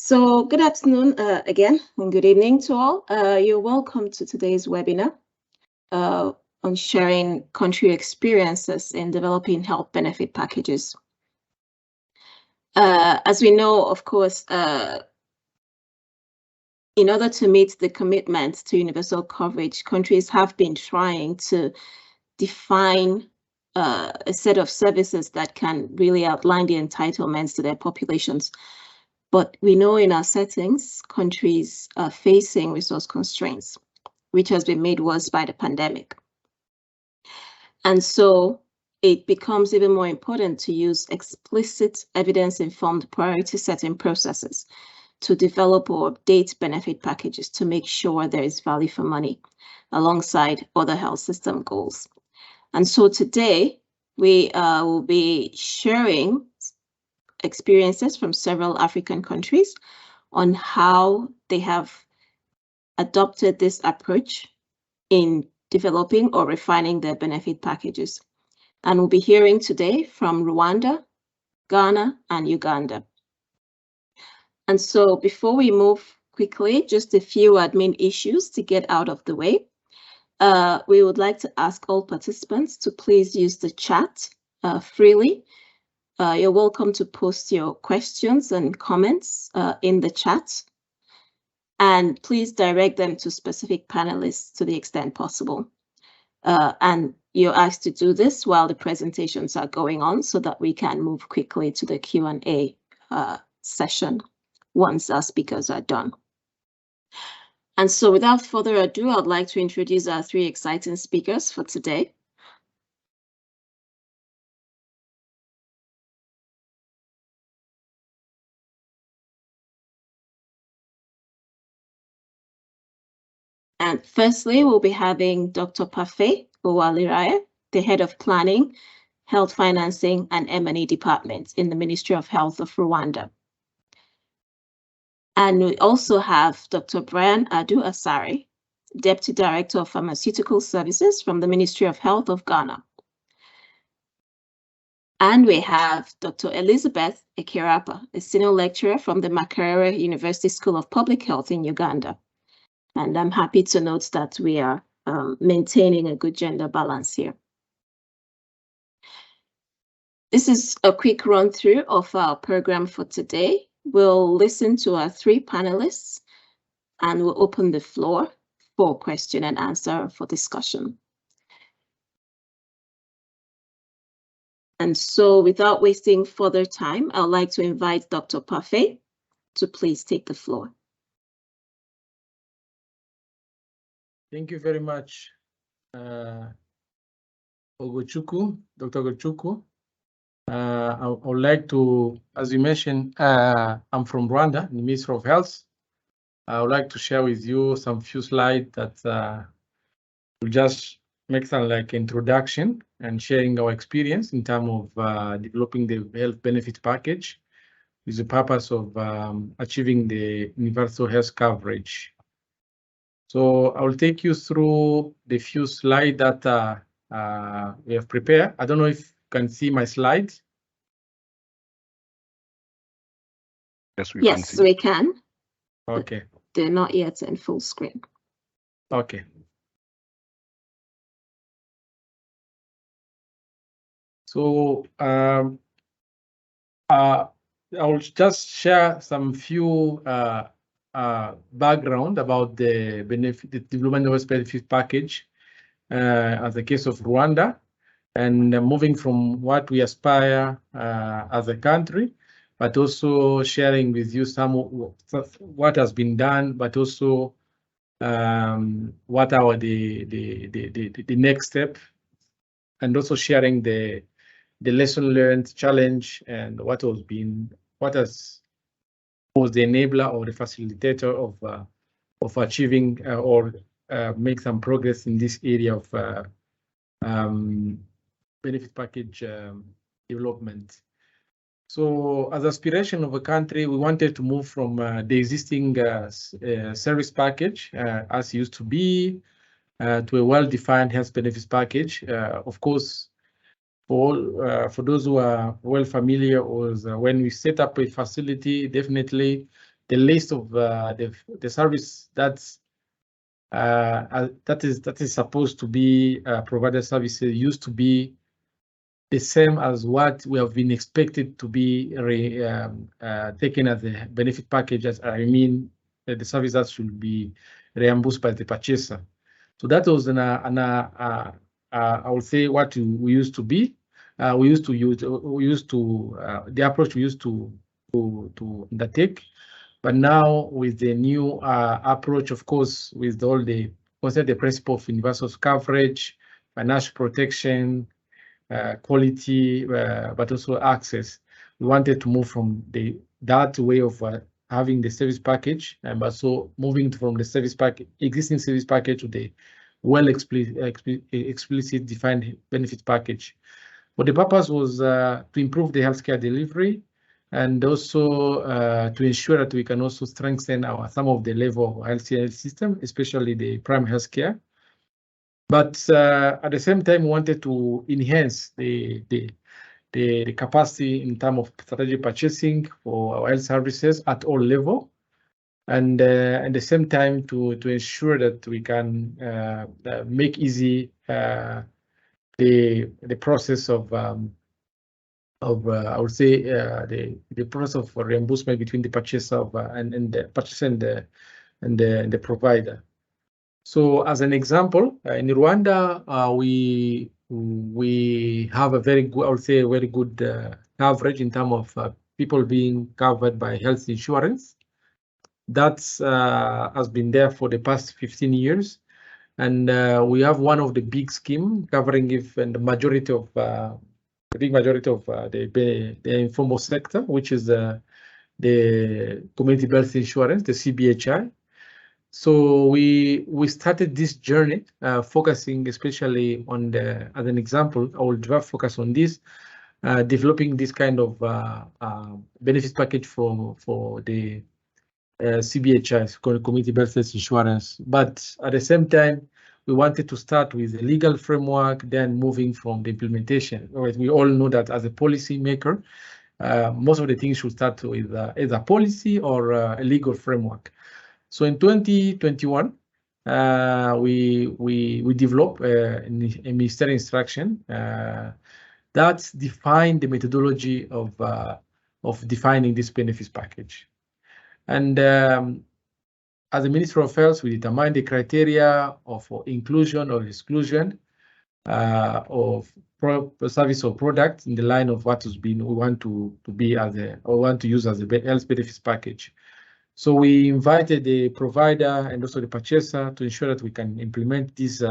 So good afternoon again, and good evening to all. You're welcome to today's webinar on sharing country experiences in developing health benefit packages. As we know, of course, in order to meet the commitment to universal coverage, countries have been trying to define a set of services that can really outline the entitlements to their populations. But we know in our settings, countries are facing resource constraints, which has been made worse by the pandemic. And so it becomes even more important to use explicit evidence-informed priority setting processes to develop or update benefit packages to make sure there is value for money alongside other health system goals. And so today we will be sharing experiences from several African countries on how they have adopted this approach in developing or refining their benefit packages. And we'll be hearing today from Rwanda, Ghana, and Uganda. And so before we move quickly, just a few admin issues to get out of the way. We would like to ask all participants to please use the chat freely. You're welcome to post your questions and comments in the chat. And please direct them to specific panelists to the extent possible. And you're asked to do this while the presentations are going on so that we can move quickly to the Q&A session once our speakers are done. And so without further ado, I'd like to introduce our three exciting speakers for today. And firstly, we'll be having Dr. Parfait Owaliraye, the Head of Planning, Health Financing and M&E Department in the Ministry of Health of Rwanda. And we also have Dr. Brian Adu-Asare, Deputy Director of Pharmaceutical Services from the Ministry of Health of Ghana. And we have Dr. Elizabeth Ekirapa, a Senior Lecturer from the Makerere University School of Public Health in Uganda. And I'm happy to note that we are maintaining a good gender balance here. This is a quick run through of our program for today. We'll listen to our three panelists and we'll open the floor for question and answer for discussion. And so without wasting further time, I'd like to invite Dr. Parfait to please take the floor. Thank you very much, Ogochukwu, Dr. Ogochukwu. I would like to, as you mentioned, I'm from Rwanda, the Ministry of Health. I would like to share with you some few slides that will just make some like introduction and sharing our experience in terms of developing the health benefit package with the purpose of achieving the universal health coverage. So I will take you through the few slides that we have prepared. I don't know if you can see my slides. Yes, we can. Yes, we can. Okay. They're not yet in full screen. Okay. So I will just share some few background about the development of benefit package as a case of Rwanda, and moving from what we aspire as a country, but also sharing with you some what has been done, but also what are the next step, and also sharing the lesson learned, challenge, and what was the enabler or the facilitator of achieving or make some progress in this area of benefit package development. So as aspiration of a country, we wanted to move from the existing service package as used to be to a well-defined health benefits package. Of course, for those who are well familiar with when we set up a facility, definitely list of the service that is supposed to be provided services used to be the same as what we have been expected to be taken as a benefit package. As I mean, the service that should be reimbursed by the purchaser. So that was I would say what we used to be. The approach we used to undertake. But now with the new approach, of course, with all the consider the principle of universal coverage, financial protection, quality, but also access. We wanted to move from that way of having the service package, and also moving from the existing service package to the explicit defined benefit package. But the purpose was to improve the healthcare delivery, and also to ensure that we can also strengthen some of the level of healthcare system, especially the primary healthcare. But at the same time, we wanted to enhance the capacity in terms of strategic purchasing for our health services at all level, and at the same time to ensure that we can make easy the process of I would say the process of reimbursement between the purchaser and the purchaser and the provider. So as an example, in Rwanda, we have a very good, I would say, a very good coverage in terms of people being covered by health insurance. That has been there for the past 15 years. And we have one of the big schemes covering the majority of the informal sector, which is the community health insurance, the CBHI. So we started this journey focusing especially on as an example, I will focus on this, developing this kind of benefits package for the CBHI, community health insurance. But at the same time, we wanted to start with a legal framework, then moving from the implementation. We all know that as a policy maker, most of the things should start with either policy or a legal framework. So in 2021, we developed a ministerial instruction that defined the methodology of defining this benefits package. And as a Ministry of Health, we determined the criteria of inclusion or exclusion of service or product in the line of what we want to use as a health benefits package. So we invited the provider and also the purchaser to ensure that we can implement this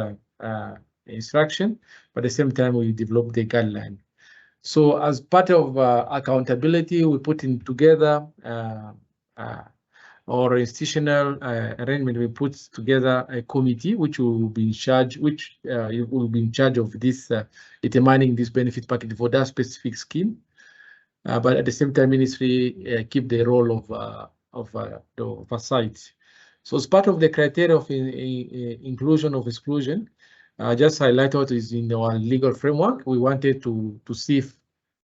instruction, but at the same time we develop the guideline. So as part of accountability, we put in together our institutional arrangement. We put together a committee which will be in charge, of this determining this benefit package for that specific scheme. But at the same time, ministry keep the role of the oversight. So as part of the criteria of inclusion or exclusion, just highlight what is in our legal framework. We wanted to see if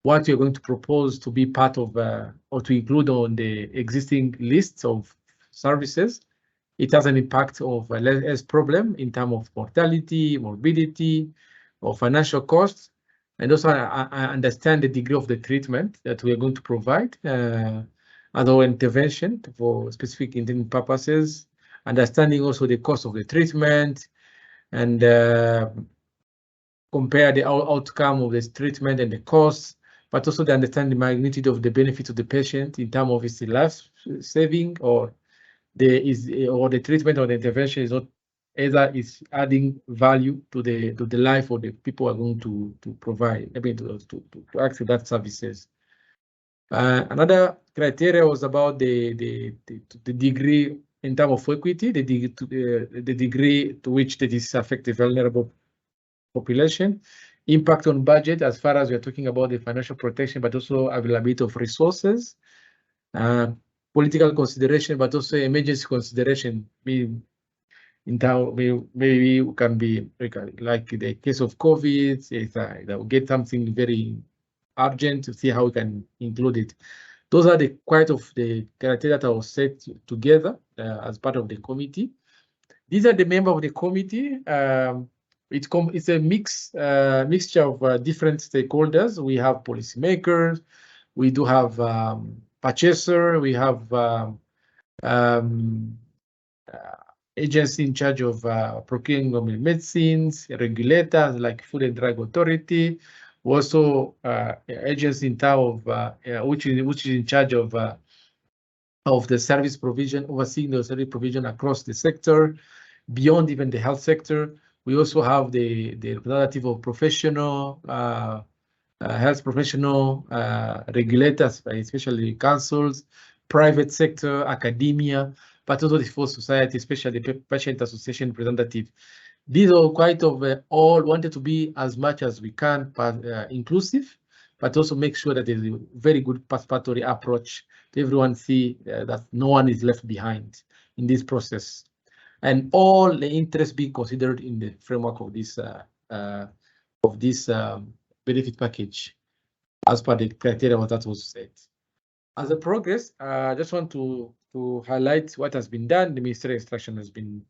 what you're going to propose to be part of or to include on the existing list of services, it has an impact of less problem in terms of mortality, morbidity, or financial costs, and also I understand the degree of the treatment that we are going to provide as our intervention for specific intended purposes, understanding also the cost of the treatment, and compare the outcome of this treatment and the costs, but also to understand the magnitude of the benefit to the patient in terms of its life saving, or the treatment or the intervention is not either is adding value to the life of the people who are going to provide, I mean, to access that services. Another criteria was about the degree in terms of equity, the degree to which that is affect the vulnerable population, impact on budget as far as we are talking about the financial protection, but also availability of resources, political consideration, but also emergency consideration. In town, maybe we can be like the case of COVID, that will get something very urgent to see how we can include it. Those are the quite of the criteria that was set together as part of the committee. These are the members of the committee. It's a mixture of different stakeholders. We have policymakers, we do have purchaser, we have agency in charge of procuring medicines, regulators like Food and Drug Authority, also agency in terms of which is in charge of the service provision, overseeing the service provision across the sector, beyond even the health sector. We also have the representative of professional health professional regulators, especially councils, private sector, academia, but also the civil society, especially the patient association representative. These are quite of all wanted to be as much as we can inclusive, but also make sure that there's a very good participatory approach to everyone see that no one is left behind in this process, and all the interests being considered in the framework of this benefit package as per the criteria that was set. As a progress, I just want to highlight what has been done. The ministerial instruction has been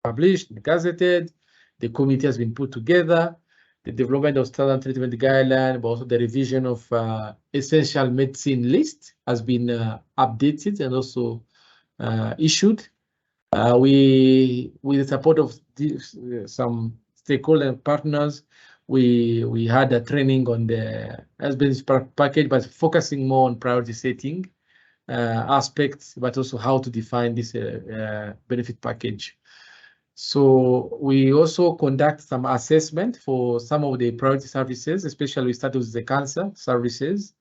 published, gazetted, the committee has been put together, the development of standard treatment guideline, but also the revision of essential medicine list has been updated and also issued. With the support of some stakeholder partners, we had a training on the benefit package, but focusing more on priority setting aspects, but also how to define this benefit package. So we also conduct some assessment for some of the priority services, especially we start with the cancer services,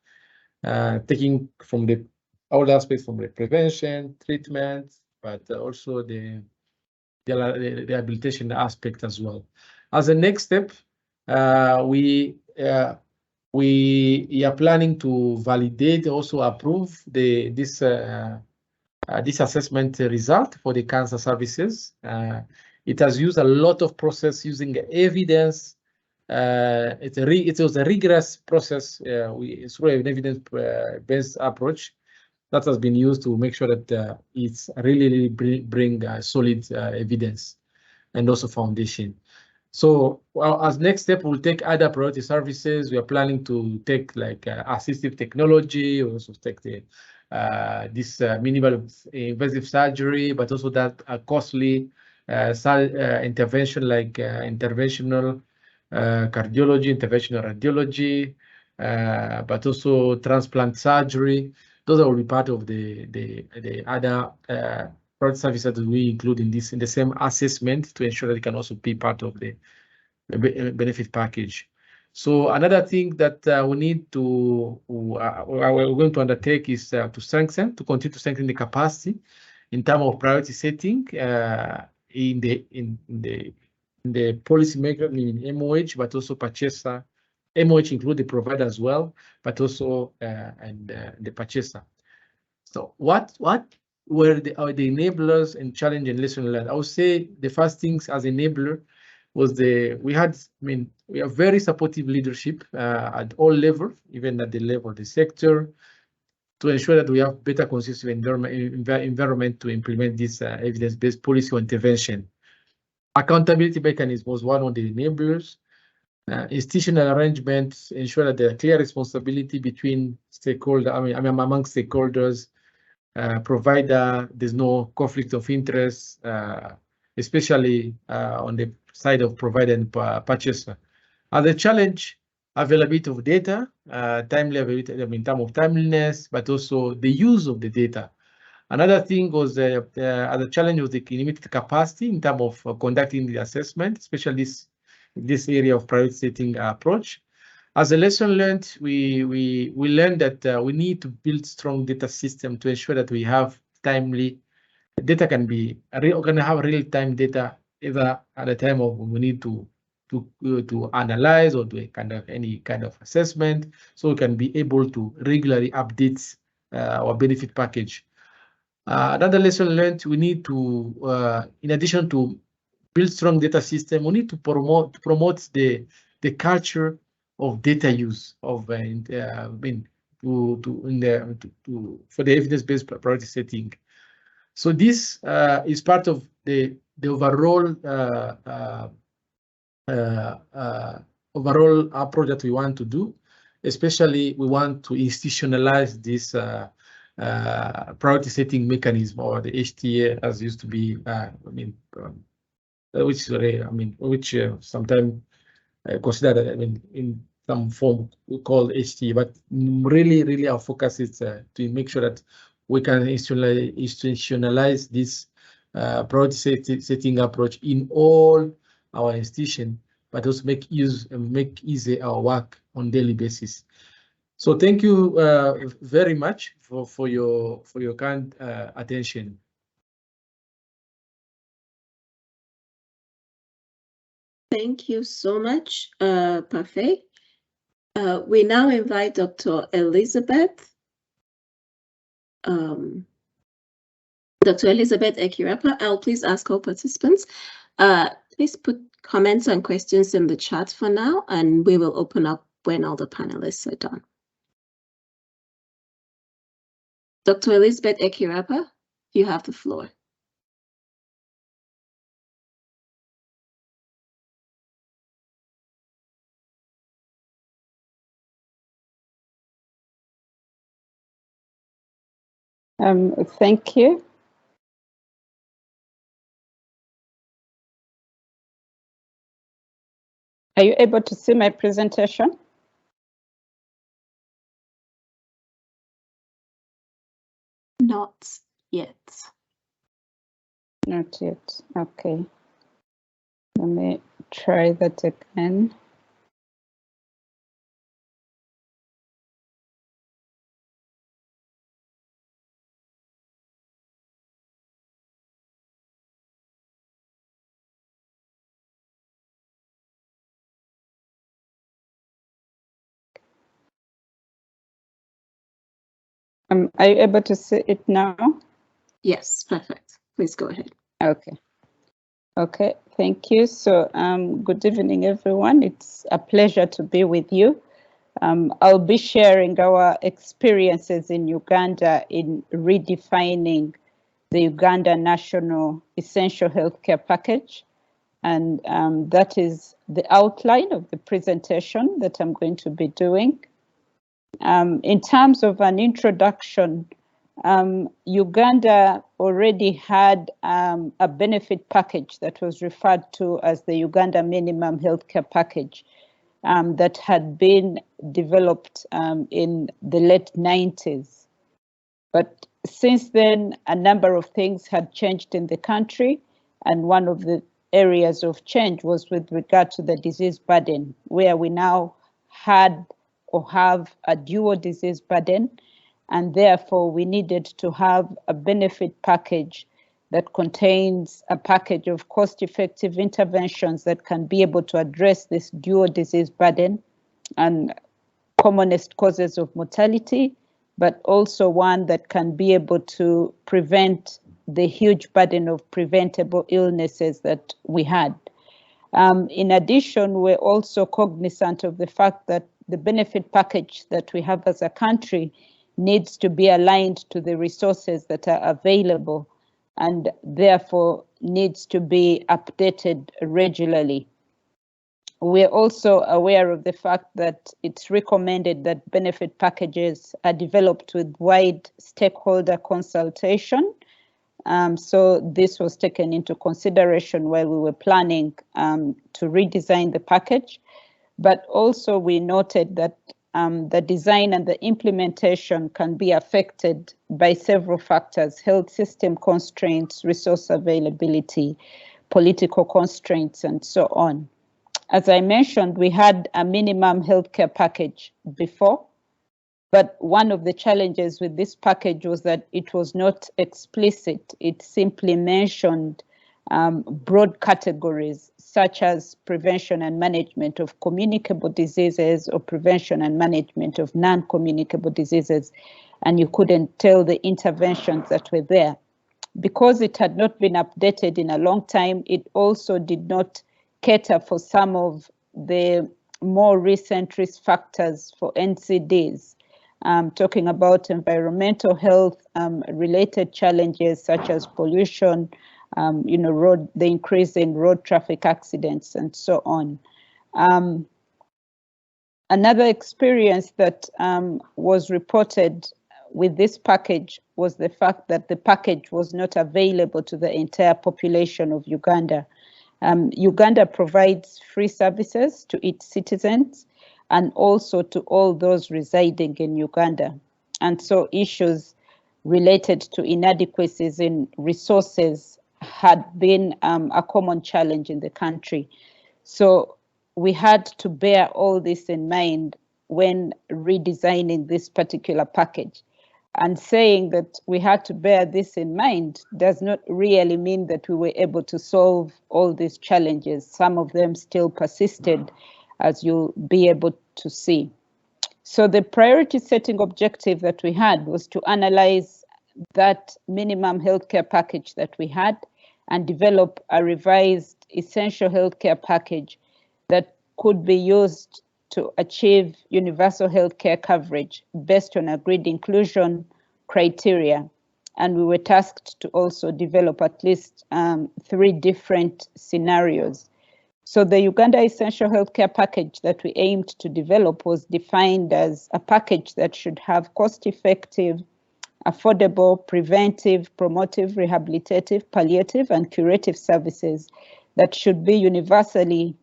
taking from all aspects from the prevention, treatment, but also the rehabilitation aspect as well. As a next step, we are planning to validate, also approve this assessment result for the cancer services. It has used a lot of process using evidence. It was a rigorous process. It's through an evidence-based approach that has been used to make sure that it's really bring solid evidence and also foundation. So as next step, we'll take other priority services. We are planning to take like assistive technology, we also take this minimal invasive surgery, but also that costly intervention like interventional cardiology, interventional radiology, but also transplant surgery. Those will be part of the other product services that we include in the same assessment to ensure that it can also be part of the benefit package. So another thing that we need to we're going to undertake is to continue to strengthen the capacity in terms of priority setting in the policy maker in MOH, but also purchaser. MOH include the provider as well, but also and the purchaser. So what were the enablers and challenge and lesson learned? I would say the first things as enabler was we have very supportive leadership at all levels, even at the level of the sector, to ensure that we have better consistency environment to implement this evidence-based policy or intervention. Accountability mechanism was one of the enablers. Institutional arrangements ensure that there are clear responsibility between stakeholders, among stakeholders, provider, there's no conflict of interest, especially on the side of provider and purchaser. As a challenge, availability of data, timely availability in terms of timeliness, but also the use of the data. Another thing was as a challenge was the limited capacity in terms of conducting the assessment, especially this area of priority setting approach. As a lesson learned, we learned that we need to build strong data system to ensure that we have timely data can have real-time data either at the time of we need to analyze or do any kind of assessment, so we can be able to regularly update our benefit package. Another lesson learned, we need to, in addition to build strong data system, we need to promote the culture of data use, of for the evidence-based priority setting. So this is part of the overall overall approach that we want to do. Especially, we want to institutionalize this priority setting mechanism, or the HTA, as used to be. Which sometimes considered in some form we call HTA, but really our focus is to make sure that we can institutionalize this priority setting approach in all our institutions, but also make easy our work on daily basis. So thank you very much for your kind attention. Thank you so much, Parfait. We now invite Dr. Elizabeth. Dr. Elizabeth Ekirapa. I'll please ask all participants, please put comments and questions in the chat for now, and we will open up when all the panelists are done. Dr. Elizabeth Ekirapa, you have the floor. Thank you. Are you able to see my presentation? Not yet. Not yet. Okay. Let me try that again. Are you able to see it now? Yes, perfect. Please go ahead. Okay. Okay, thank you. So good evening, everyone. It's a pleasure to be with you. I'll be sharing our experiences in Uganda in redefining the Uganda National Essential Healthcare Package. And that is the outline of the presentation that I'm going to be doing. In terms of an introduction, Uganda already had a benefit package that was referred to as the Uganda Minimum Healthcare Package that had been developed in the late 90s. But since then, a number of things had changed in the country, and one of the areas of change was with regard to the disease burden, where we now had or have a dual disease burden, and therefore we needed to have a benefit package that contains a package of cost-effective interventions that can be able to address this dual disease burden and commonest causes of mortality, but also one that can be able to prevent the huge burden of preventable illnesses that we had. In addition, we're also cognizant of the fact that the benefit package that we have as a country needs to be aligned to the resources that are available, and therefore needs to be updated regularly. We're also aware of the fact that it's recommended that benefit packages are developed with wide stakeholder consultation. So this was taken into consideration while we were planning to redesign the package. But also we noted that the design and the implementation can be affected by several factors: health system constraints, resource availability, political constraints, and so on. As I mentioned, we had a minimum healthcare package before, but one of the challenges with this package was that it was not explicit. It simply mentioned broad categories such as prevention and management of communicable diseases or prevention and management of non-communicable diseases, and you couldn't tell the interventions that were there. Because it had not been updated in a long time, it also did not cater for some of the more recent risk factors for NCDs. talking about environmental health related challenges such as pollution, the increase in road traffic accidents and so on. Another experience that was reported with this package was the fact that the package was not available to the entire population of Uganda. Uganda provides free services to its citizens and also to all those residing in Uganda. And so issues related to inadequacies in resources had been a common challenge in the country. So we had to bear all this in mind when redesigning this particular package. And saying that we had to bear this in mind does not really mean that we were able to solve all these challenges. Some of them still persisted, as you'll be able to see. So the priority setting objective that we had was to analyze that minimum healthcare package that we had and develop a revised essential healthcare package that could be used to achieve universal healthcare coverage based on agreed inclusion criteria. And we were tasked to also develop at least 3 different scenarios. So the Uganda Essential Healthcare Package that we aimed to develop was defined as a package that should have cost-effective, affordable, preventive, promotive, rehabilitative, palliative, and curative services that should be universally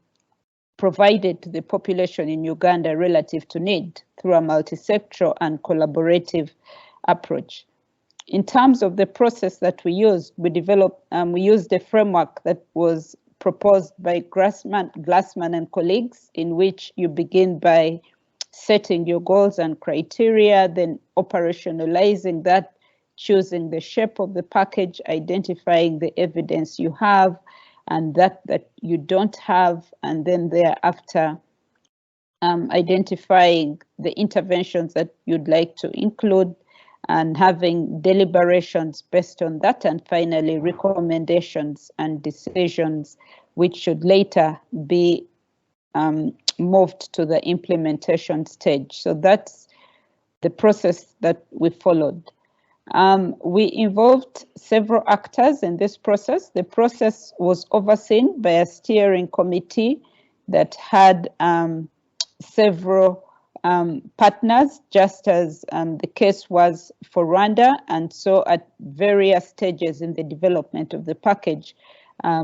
provided to the population in Uganda relative to need through a multi-sectoral and collaborative approach. In terms of the process that we used, we used a framework that was proposed by Glassman and colleagues, in which you begin by setting your goals and criteria, then operationalizing that, choosing the shape of the package, identifying the evidence you have, and that you don't have, and then thereafter identifying the interventions that you'd like to include and having deliberations based on that, and finally recommendations and decisions which should later be moved to the implementation stage. So that's the process that we followed. We involved several actors in this process. The process was overseen by a steering committee that had several partners, just as the case was for Rwanda. And so at various stages in the development of the package,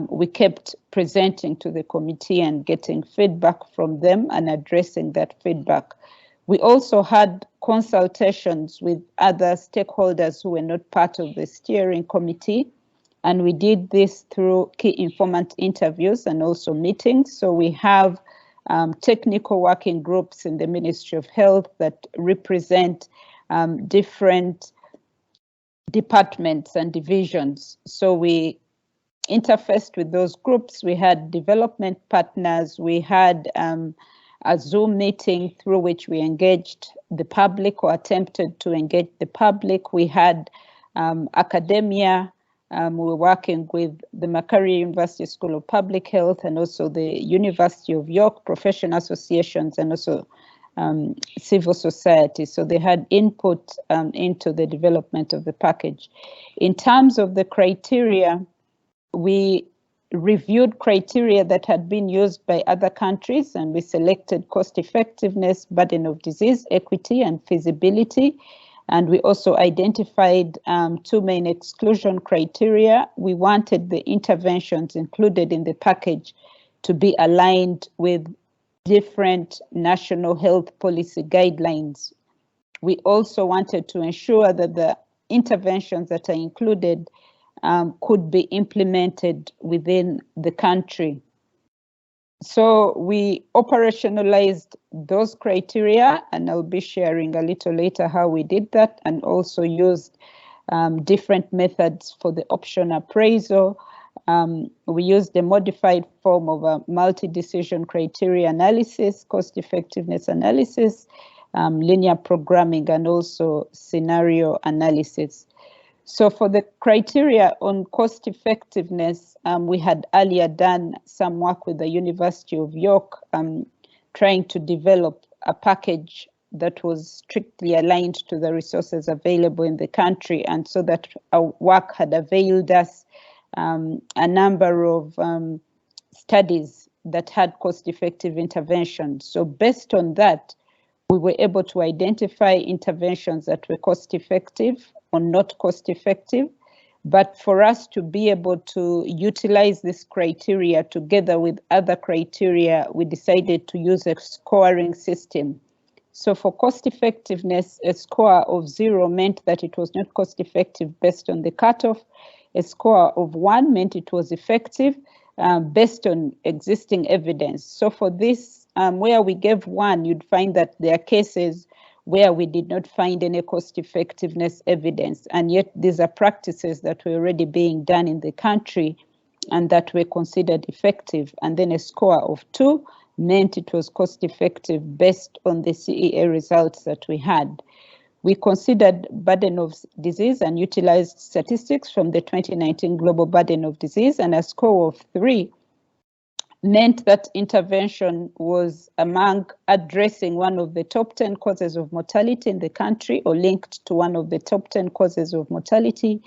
we kept presenting to the committee and getting feedback from them and addressing that feedback. We also had consultations with other stakeholders who were not part of the steering committee, and we did this through key informant interviews and also meetings. So we have technical working groups in the Ministry of Health that represent different departments and divisions. So we interfaced with those groups. We had development partners. We had a Zoom meeting through which we engaged the public, or attempted to engage the public. We had academia. We were working with the Makerere University School of Public Health and also the University of York professional associations and also civil society. So they had input into the development of the package. In terms of the criteria, we reviewed criteria that had been used by other countries, and we selected cost effectiveness, burden of disease, equity, and feasibility. And we also identified 2 main exclusion criteria. We wanted the interventions included in the package to be aligned with different national health policy guidelines. We also wanted to ensure that the interventions that are included could be implemented within the country. So we operationalized those criteria, and I'll be sharing a little later how we did that, and also used different methods for the option appraisal. We used a modified form of a multi-decision criteria analysis, cost effectiveness analysis, linear programming, and also scenario analysis. So for the criteria on cost effectiveness, we had earlier done some work with the University of York, trying to develop a package that was strictly aligned to the resources available in the country, and so that our work had availed us a number of studies that had cost-effective interventions. So based on that, we were able to identify interventions that were cost-effective or not cost-effective. But for us to be able to utilize this criteria together with other criteria, we decided to use a scoring system. So for cost effectiveness, a score of 0 meant that it was not cost effective based on the cutoff. A score of 1 meant it was effective based on existing evidence. So for this, where we gave 1, you'd find that there are cases where we did not find any cost effectiveness evidence, and yet these are practices that were already being done in the country and that were considered effective. And then a score of 2 meant it was cost effective based on the CEA results that we had. We considered burden of disease and utilized statistics from the 2019 Global Burden of Disease, and a score of 3 meant that intervention was among addressing one of the top 10 causes of mortality in the country, or linked to one of the top 10 causes of mortality.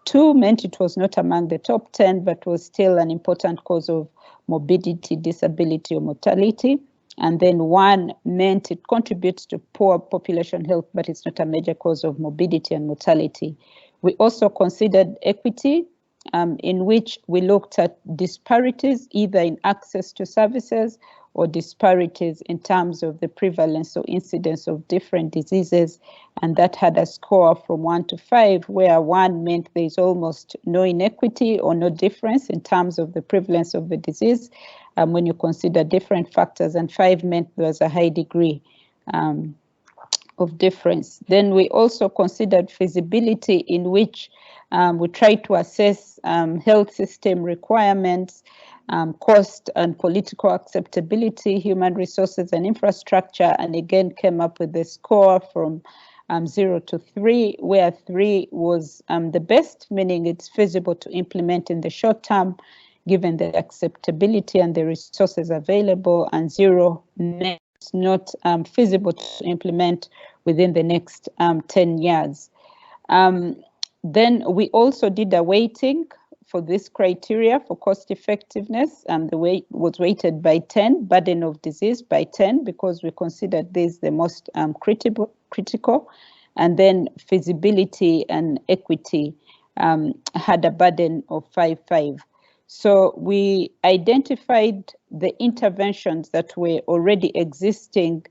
2 meant it was not among the top 10, but was still an important cause of morbidity, disability, or mortality. And then 1 meant it contributes to poor population health, but it's not a major cause of morbidity and mortality. We also considered equity, in which we looked at disparities either in access to services or disparities in terms of the prevalence or incidence of different diseases, and that had a score from 1 to 5, where 1 meant there is almost no inequity or no difference in terms of the prevalence of the disease when you consider different factors, and 5 meant there was a high degree of difference. Then we also considered feasibility, in which we tried to assess health system requirements, cost and political acceptability, human resources and infrastructure, and again came up with a score from 0 to 3, where 3 was the best, meaning it's feasible to implement in the short term, given the acceptability and the resources available, and 0 meant not feasible to implement within the next 10 years. Then we also did a weighting for this criteria for cost effectiveness, and the weight was weighted by 10, burden of disease by 10, because we considered this the most critical, and then feasibility and equity had a burden of 5. So we identified the interventions that were already existing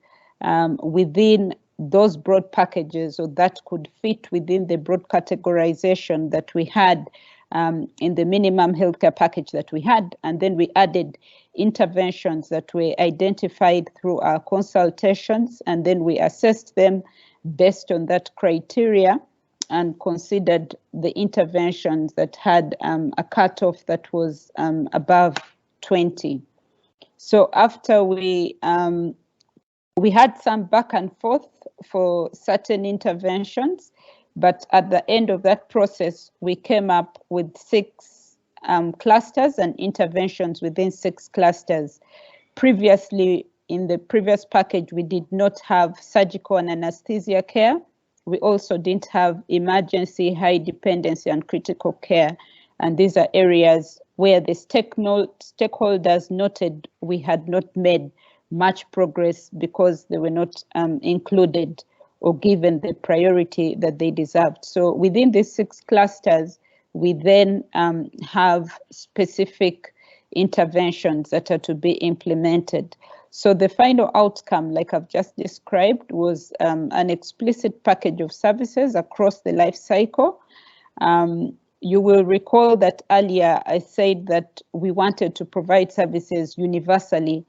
within those broad packages, or that could fit within the broad categorization that we had in the minimum healthcare package that we had. And then we added interventions that were identified through our consultations, and then we assessed them based on that criteria and considered the interventions that had a cutoff that was above 20. So after we had some back and forth for certain interventions, but at the end of that process, we came up with 6 clusters and interventions within 6 clusters. Previously, in the previous package, we did not have surgical and anesthesia care. We also didn't have emergency, high dependency, and critical care. And these are areas where the stakeholders noted we had not made much progress because they were not included or given the priority that they deserved. So within these 6 clusters, we then have specific interventions that are to be implemented. So the final outcome, like I've just described, was an explicit package of services across the life cycle. You will recall that earlier I said that we wanted to provide services universally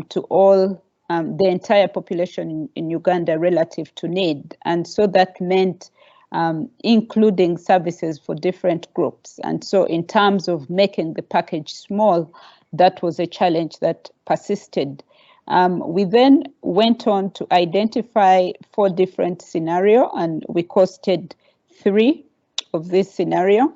to all, the entire population in Uganda relative to need. And so that meant including services for different groups. And so in terms of making the package small, that was a challenge that persisted. We then went on to identify 4 different scenarios, and we costed 3 of this scenario.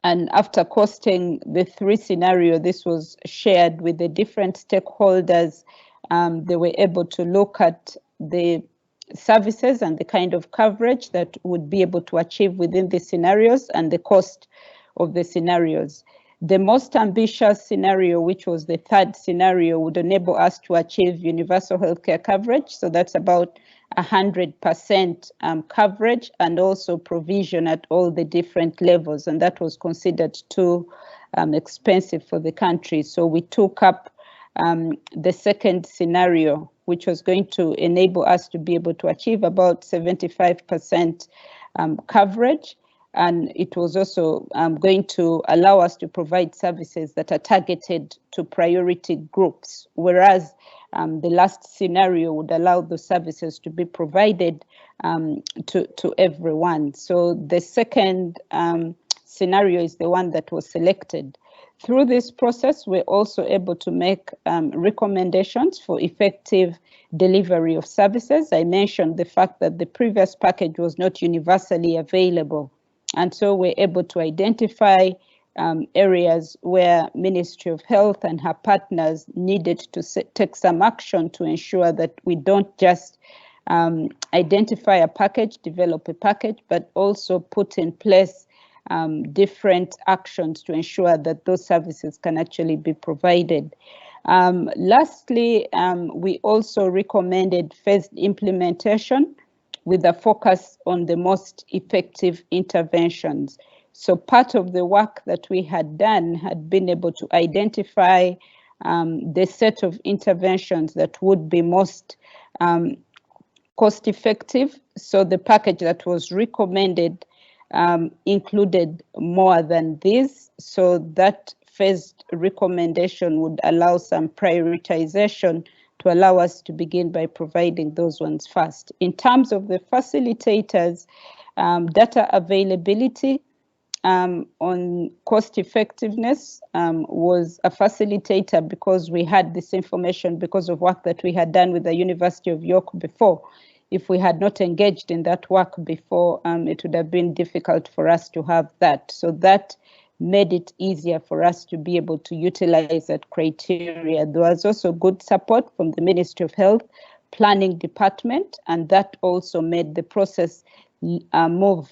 And after costing the 3 scenarios, this was shared with the different stakeholders. They were able to look at the services and the kind of coverage that would be able to achieve within the scenarios and the cost of the scenarios. The most ambitious scenario, which was the third scenario, would enable us to achieve universal healthcare coverage. So that's about 100% coverage and also provision at all the different levels. And that was considered too expensive for the country. So we took up the second scenario, which was going to enable us to be able to achieve about 75% coverage. And it was also going to allow us to provide services that are targeted to priority groups, whereas the last scenario would allow the services to be provided to everyone. So the second scenario is the one that was selected. Through this process, we're also able to make recommendations for effective delivery of services. I mentioned the fact that the previous package was not universally available. And so we're able to identify areas where Ministry of Health and her partners needed to take some action to ensure that we don't just identify a package, develop a package, but also put in place different actions to ensure that those services can actually be provided. Lastly, we also recommended phased implementation with a focus on the most effective interventions. So part of the work that we had done had been able to identify the set of interventions that would be most cost effective. So the package that was recommended included more than this. So that phased recommendation would allow some prioritization to allow us to begin by providing those ones first. In terms of the facilitators, data availability on cost effectiveness was a facilitator because we had this information because of work that we had done with the University of York before. If we had not engaged in that work before, it would have been difficult for us to have that. So that made it easier for us to be able to utilize that criteria. There was also good support from the Ministry of Health Planning Department, and that also made the process move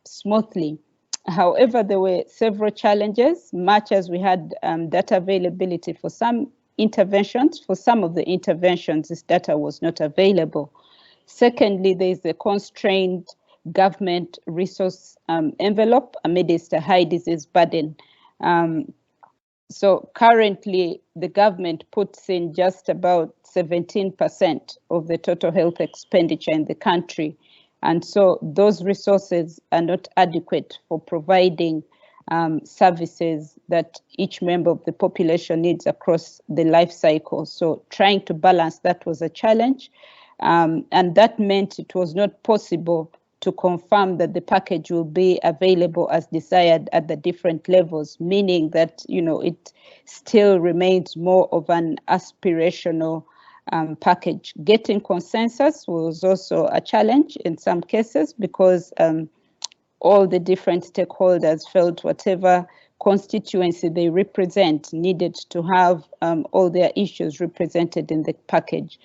smoothly. However, there were several challenges. Much as we had data availability for some interventions, for some of the interventions, this data was not available. Secondly, there is a constrained government resource envelope amidst a high disease burden. So currently, the government puts in just about 17% of the total health expenditure in the country. And so those resources are not adequate for providing services that each member of the population needs across the life cycle. So trying to balance that was a challenge. And that meant it was not possible to confirm that the package will be available as desired at the different levels, meaning that, you know, it still remains more of an aspirational package. Getting consensus was also a challenge in some cases because all the different stakeholders felt whatever constituency they represent needed to have all their issues represented in the package.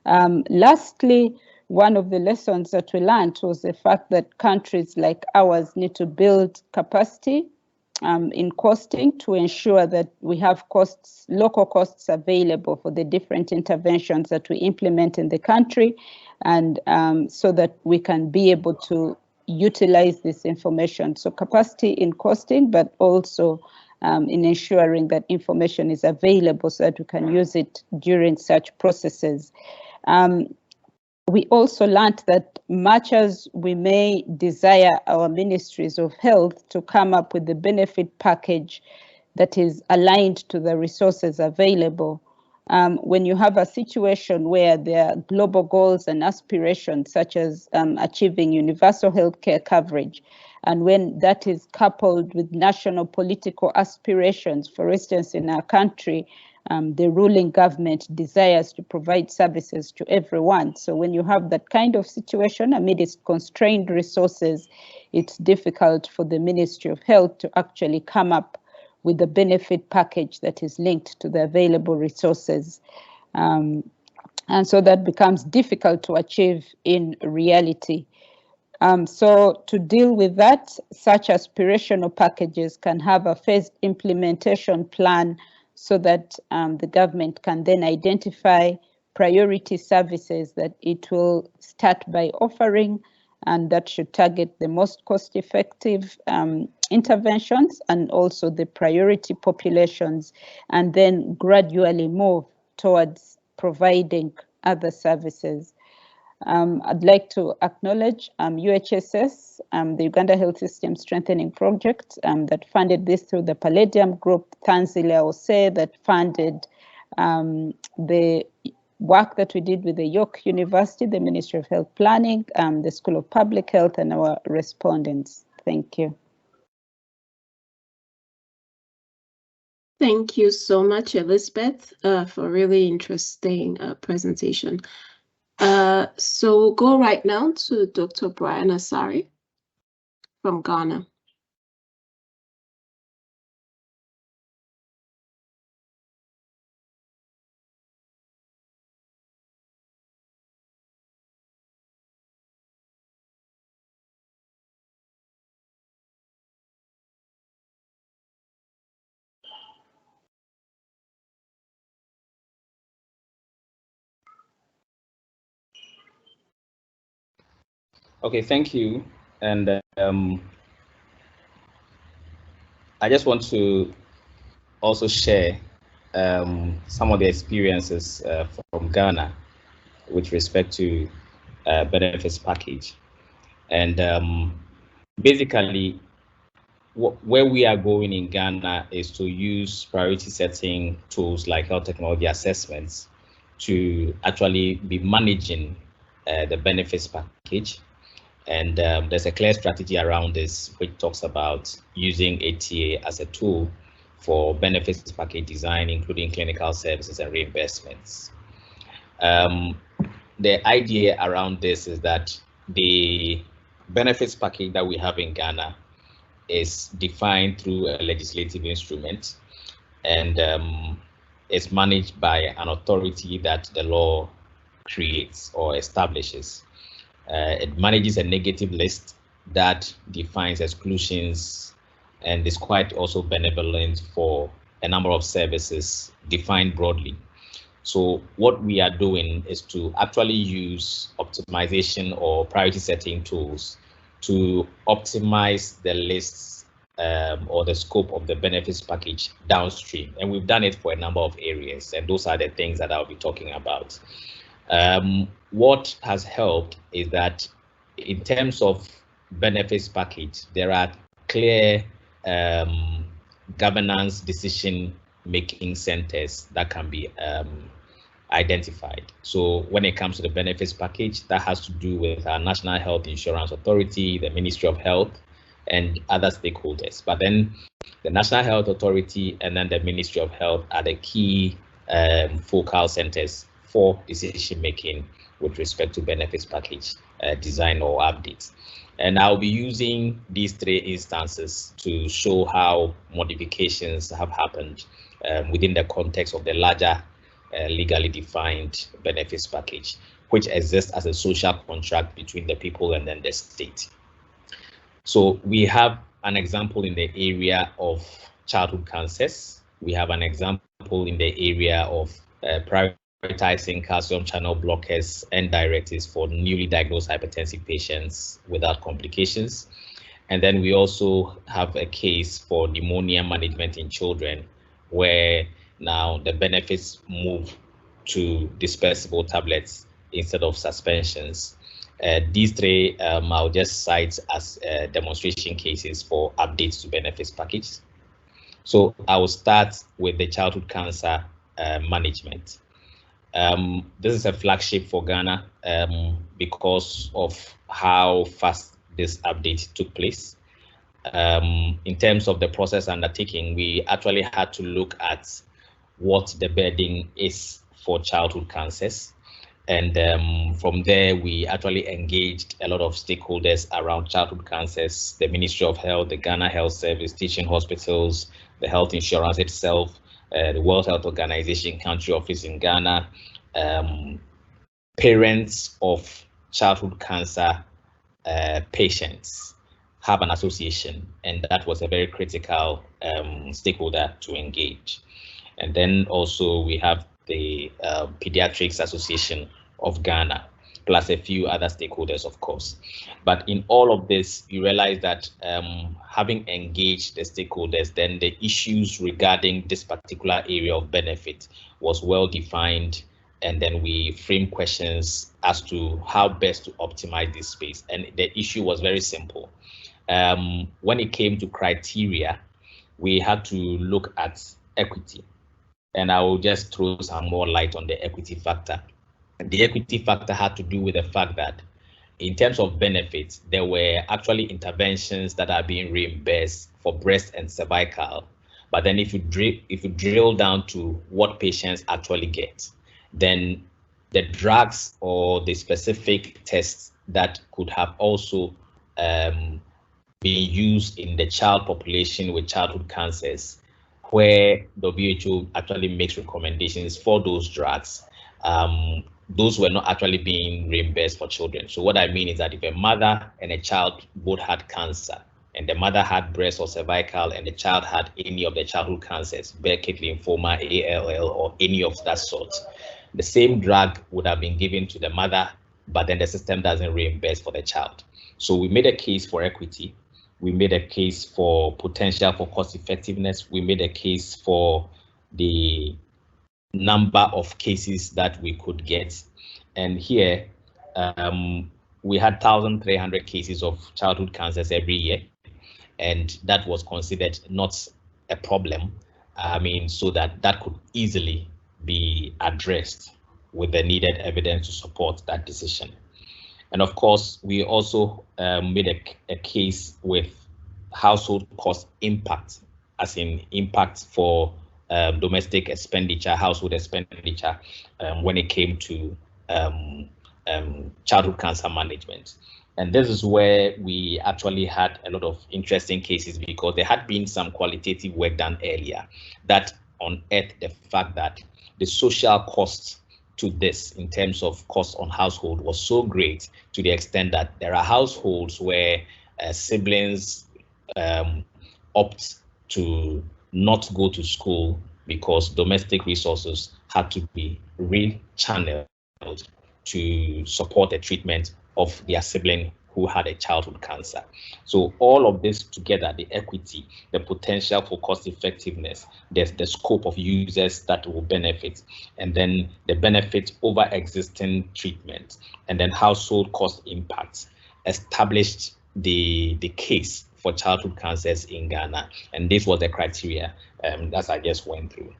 Lastly, one of the lessons that we learned was the fact that countries like ours need to build capacity in costing to ensure that we have costs, local costs available for the different interventions that we implement in the country, and so that we can be able to utilize this information. So capacity in costing, but also in ensuring that information is available so that we can use it during such processes. We also learned that much as we may desire our ministries of health to come up with the benefit package that is aligned to the resources available, when you have a situation where there are global goals and aspirations such as achieving universal healthcare coverage, and when that is coupled with national political aspirations, for instance, in our country, the ruling government desires to provide services to everyone. So when you have that kind of situation amidst constrained resources, it's difficult for the Ministry of Health to actually come up with a benefit package that is linked to the available resources. And so that becomes difficult to achieve in reality. So to deal with that, such aspirational packages can have a phased implementation plan so that the government can then identify priority services that it will start by offering, and that should target the most cost-effective interventions and also the priority populations, and then gradually move towards providing other services. I'd like to acknowledge UHSS, the Uganda Health System Strengthening Project, that funded this through the Palladium Group, Tanzila Ose, that funded the work that we did with the York University, the Ministry of Health Planning, the School of Public Health, and our respondents. Thank you. Thank you so much, Elizabeth, for a really interesting presentation. So we'll go right now to Dr. Brian Asari from Ghana. Okay, thank you. And I just want to also share some of the experiences from Ghana with respect to benefits package. And basically, where we are going in Ghana is to use priority setting tools like health technology assessments to actually be managing the benefits package. And there's a clear strategy around this, which talks about using ATA as a tool for benefits package design, including clinical services and reimbursements. The idea around this is that the benefits package that we have in Ghana is defined through a legislative instrument, and is managed by an authority that the law creates or establishes. It manages a negative list that defines exclusions and is quite also benevolent for a number of services defined broadly. So what we are doing is to actually use optimization or priority setting tools to optimize the lists or the scope of the benefits package downstream. And we've done it for a number of areas, and those are the things that I'll be talking about. What has helped is that in terms of benefits package, there are clear governance decision-making centers that can be identified. So when it comes to the benefits package, that has to do with our National Health Insurance Authority, the Ministry of Health, and other stakeholders. But then the National Health Authority and then the Ministry of Health are the key focal centers for decision-making with respect to benefits package design or updates. And I'll be using these three instances to show how modifications have happened within the context of the larger legally defined benefits package, which exists as a social contract between the people and then the state. So we have an example in the area of childhood cancers. We have an example in the area of prioritizing calcium channel blockers and directives for newly diagnosed hypertensive patients without complications. And then we also have a case for pneumonia management in children, where now the benefits move to dispersible tablets instead of suspensions. These three I'll just cite as demonstration cases for updates to benefits package. So I will start with the childhood cancer management. This is a flagship for Ghana because of how fast this update took place. In terms of the process undertaking, we actually had to look at what the burden is for childhood cancers. And from there, we actually engaged a lot of stakeholders around childhood cancers, the Ministry of Health, the Ghana Health Service, teaching hospitals, the health insurance itself, the World Health Organization country office in Ghana, parents of childhood cancer patients have an association, and that was a very critical stakeholder to engage. And then also we have the Pediatrics Association of Ghana, plus a few other stakeholders, of course. But in all of this, you realize that having engaged the stakeholders, then the issues regarding this particular area of benefit was well defined, and then we framed questions as to how best to optimize this space. And the issue was very simple. When it came to criteria, we had to look at equity. And I will just throw some more light on the equity factor. The equity factor had to do with the fact that in terms of benefits, there were actually interventions that are being reimbursed for breast and cervical. But then if you drill down to what patients actually get, then the drugs or the specific tests that could have also been used in the child population with childhood cancers, where the WHO actually makes recommendations for those drugs, those were not actually being reimbursed for children. So what I mean is that if a mother and a child both had cancer, and the mother had breast or cervical, and the child had any of the childhood cancers, Burkitt lymphoma, ALL, or any of that sort, the same drug would have been given to the mother, but then the system doesn't reimburse for the child. So we made a case for equity. We made a case for potential for cost effectiveness. We made a case for the number of cases that we could get. And here we had 1,300 cases of childhood cancers every year. And that was considered not a problem. I mean, so that could easily be addressed with the needed evidence to support that decision. And of course, we also made a case with household cost impact, as in impact for domestic expenditure, household expenditure, when it came to childhood cancer management. And this is where we actually had a lot of interesting cases, because there had been some qualitative work done earlier that unearthed the fact that the social cost to this in terms of cost on household was so great, to the extent that there are households where siblings opt to not go to school because domestic resources had to be rechanneled to support the treatment of their sibling who had a childhood cancer. So all of this together, the equity, the potential for cost effectiveness, the scope of users that will benefit, and then the benefit over existing treatment, and then household cost impacts, established the case for childhood cancers in Ghana. And this was the criteria that I just went through.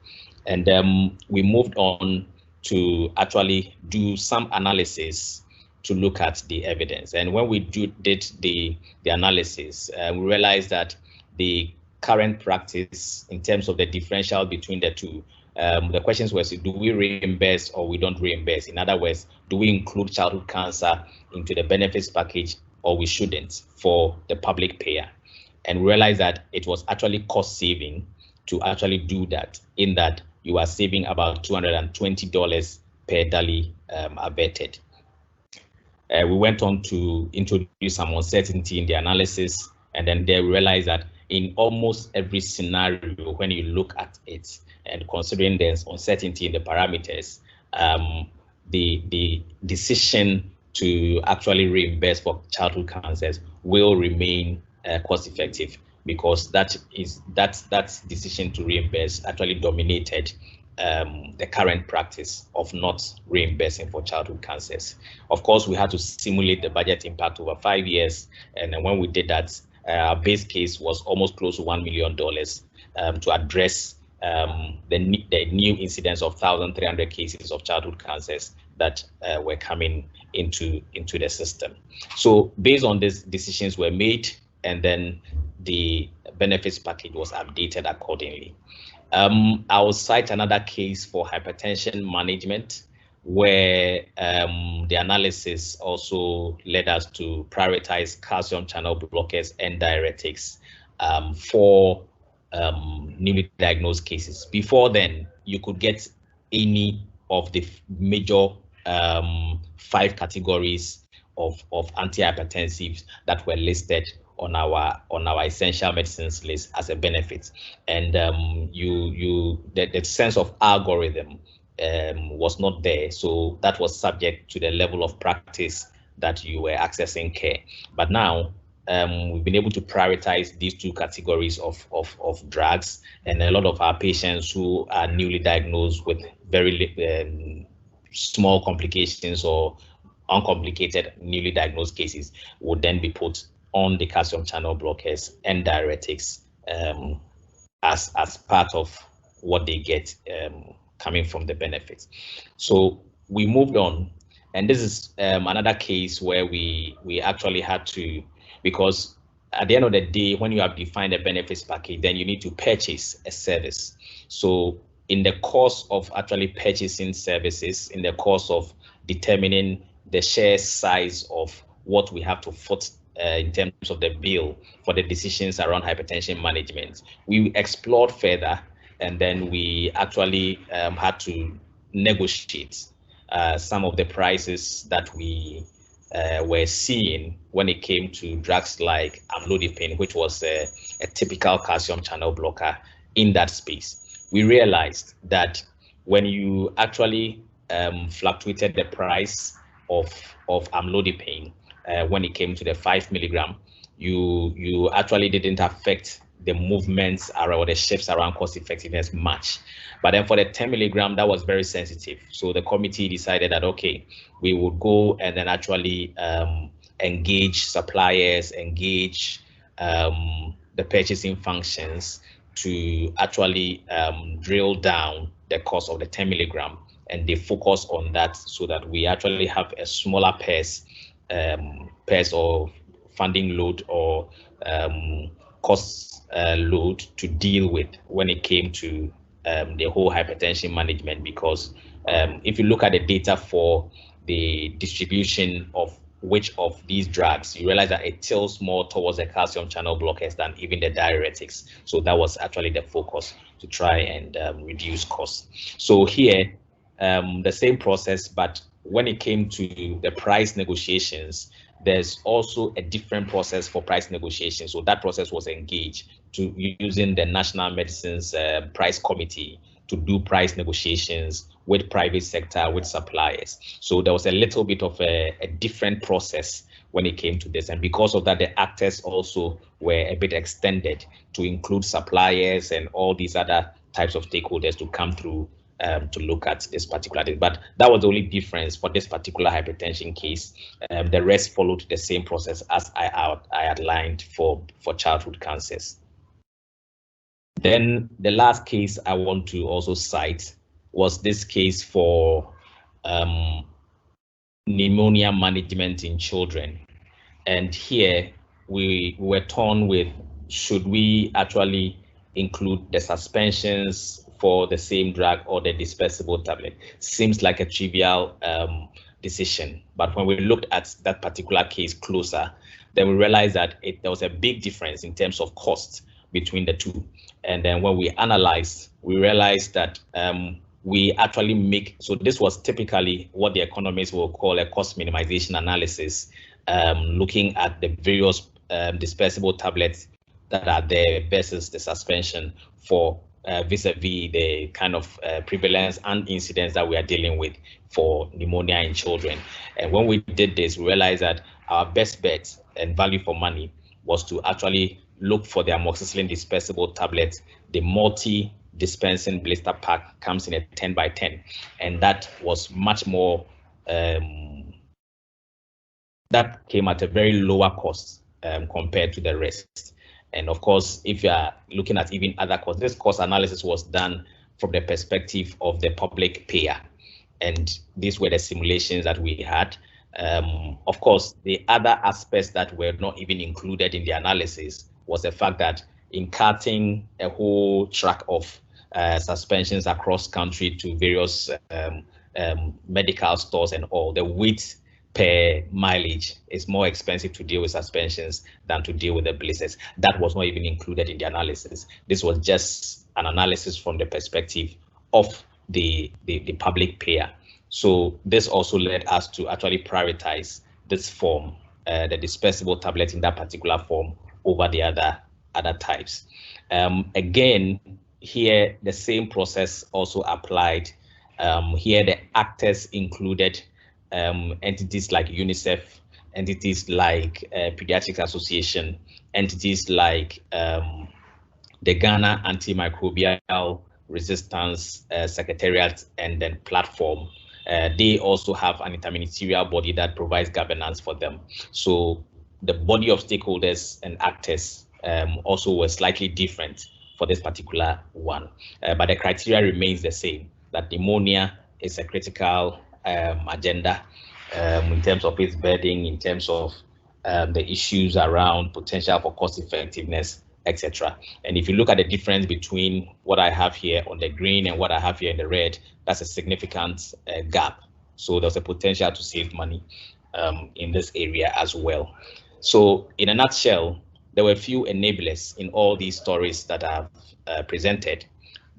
And we moved on to actually do some analysis to look at the evidence. And when we did the analysis, we realized that the current practice in terms of the differential between the two, the questions were, do we reimburse or we don't reimburse? In other words, do we include childhood cancer into the benefits package or we shouldn't for the public payer? And we realized that it was actually cost saving to actually do that, in that you are saving about $220 per daily averted. We went on to introduce some uncertainty in the analysis, and then they realized that in almost every scenario, when you look at it and considering there's uncertainty in the parameters, the decision to actually reimburse for childhood cancers will remain cost effective, because that decision to reimburse actually dominated the current practice of not reimbursing for childhood cancers. Of course, we had to simulate the budget impact over 5 years, and then when we did that, our base case was almost close to $1 million to address the new incidence of 1,300 cases of childhood cancers that were coming into the system. So based on these, decisions were made, and then the benefits package was updated accordingly. I will cite another case for hypertension management, where the analysis also led us to prioritize calcium channel blockers and diuretics for newly diagnosed cases. Before then, you could get any of the major 5 categories of antihypertensives that were listed on our essential medicines list as a benefit, and the sense of algorithm was not there, so that was subject to the level of practice that you were accessing care. But now we've been able to prioritize these 2 categories of drugs, and a lot of our patients who are newly diagnosed with very small complications or uncomplicated newly diagnosed cases would then be put on the calcium channel blockers and diuretics as part of what they get coming from the benefits. So we moved on, and this is another case where we actually had to, because at the end of the day, when you have defined a benefits package, then you need to purchase a service. So in the course of actually purchasing services, in the course of determining the share size of what we have to foot in terms of the bill for the decisions around hypertension management, we explored further, and then we actually had to negotiate some of the prices that we were seeing when it came to drugs like amlodipine, which was a typical calcium channel blocker in that space. We realized that when you actually fluctuated the price of amlodipine, when it came to the 5 milligram, you actually didn't affect the movements around, or the shifts around cost effectiveness much. But then for the 10 milligram, that was very sensitive. So the committee decided that, okay, we would go and then actually engage suppliers, engage the purchasing functions to actually drill down the cost of the 10 milligram, and they focus on that so that we actually have a smaller pairs of funding load or cost load to deal with when it came to the whole hypertension management. Because if you look at the data for the distribution of which of these drugs, you realize that it tilts more towards the calcium channel blockers than even the diuretics. So that was actually the focus, to try and reduce costs. So here, the same process, but when it came to the price negotiations, there's also a different process for price negotiations. So that process was engaged to using the National Medicines Price Committee to do price negotiations with private sector, with suppliers. So there was a little bit of a different process when it came to this. And because of that, the actors also were a bit extended to include suppliers and all these other types of stakeholders to come through to look at this particular thing. But that was the only difference for this particular hypertension case. The rest followed the same process as I outlined for childhood cancers. Then the last case I want to also cite was this case for pneumonia management in children. And here we were torn with, should we actually include the suspensions for the same drug or the dispersible tablet? Seems like a trivial decision, but when we looked at that particular case closer, then we realized that there was a big difference in terms of cost between the two. And then when we analyzed, we realized that we actually make, so this was typically what the economists will call a cost minimization analysis, looking at the various dispersible tablets that are there versus the suspension for vis-a-vis the kind of prevalence and incidence that we are dealing with for pneumonia in children. And when we did this, we realized that our best bet and value for money was to actually look for the amoxicillin dispersible tablets. The multi-dispensing blister pack comes in a 10 by 10, and that was much more, that came at a very lower cost compared to the rest. And of course, if you are looking at even other costs, this cost analysis was done from the perspective of the public payer. And these were the simulations that we had. Of course, the other aspects that were not even included in the analysis was the fact that in cutting a whole track of suspensions across country to various medical stores and all, the weight per mileage is more expensive to deal with suspensions than to deal with the blisters. That was not even included in the analysis. This was just an analysis from the perspective of the public payer. So this also led us to actually prioritize this form, the dispersible tablet in that particular form over the other types. Again, here the same process also applied. Here the actors included entities like UNICEF, entities like Pediatrics Association, entities like the Ghana Antimicrobial Resistance Secretariat, and then platform. They also have an interministerial body that provides governance for them. So the body of stakeholders and actors also were slightly different for this particular one, but the criteria remains the same, that pneumonia is a critical agenda in terms of its burden, in terms of the issues around potential for cost effectiveness, etc. And if you look at the difference between what I have here on the green and what I have here in the red, that's a significant gap. So there's a potential to save money in this area as well. So in a nutshell, there were a few enablers in all these stories that I've presented.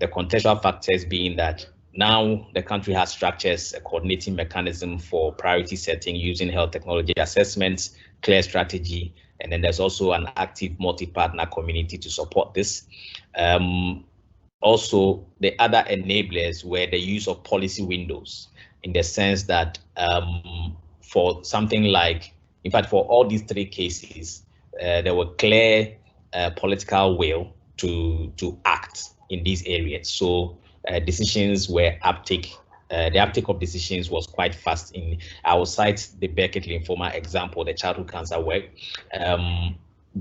The contextual factors being that now the country has structures, a coordinating mechanism for priority setting using health technology assessments, clear strategy, and then there's also an active multi-partner community to support this. Also, the other enablers were the use of policy windows, in the sense that for something like, in fact, for all these three cases, there were clear political will to act in these areas. So decisions were the uptake of decisions was quite fast. I will cite the Beckett lymphoma example, the childhood cancer work.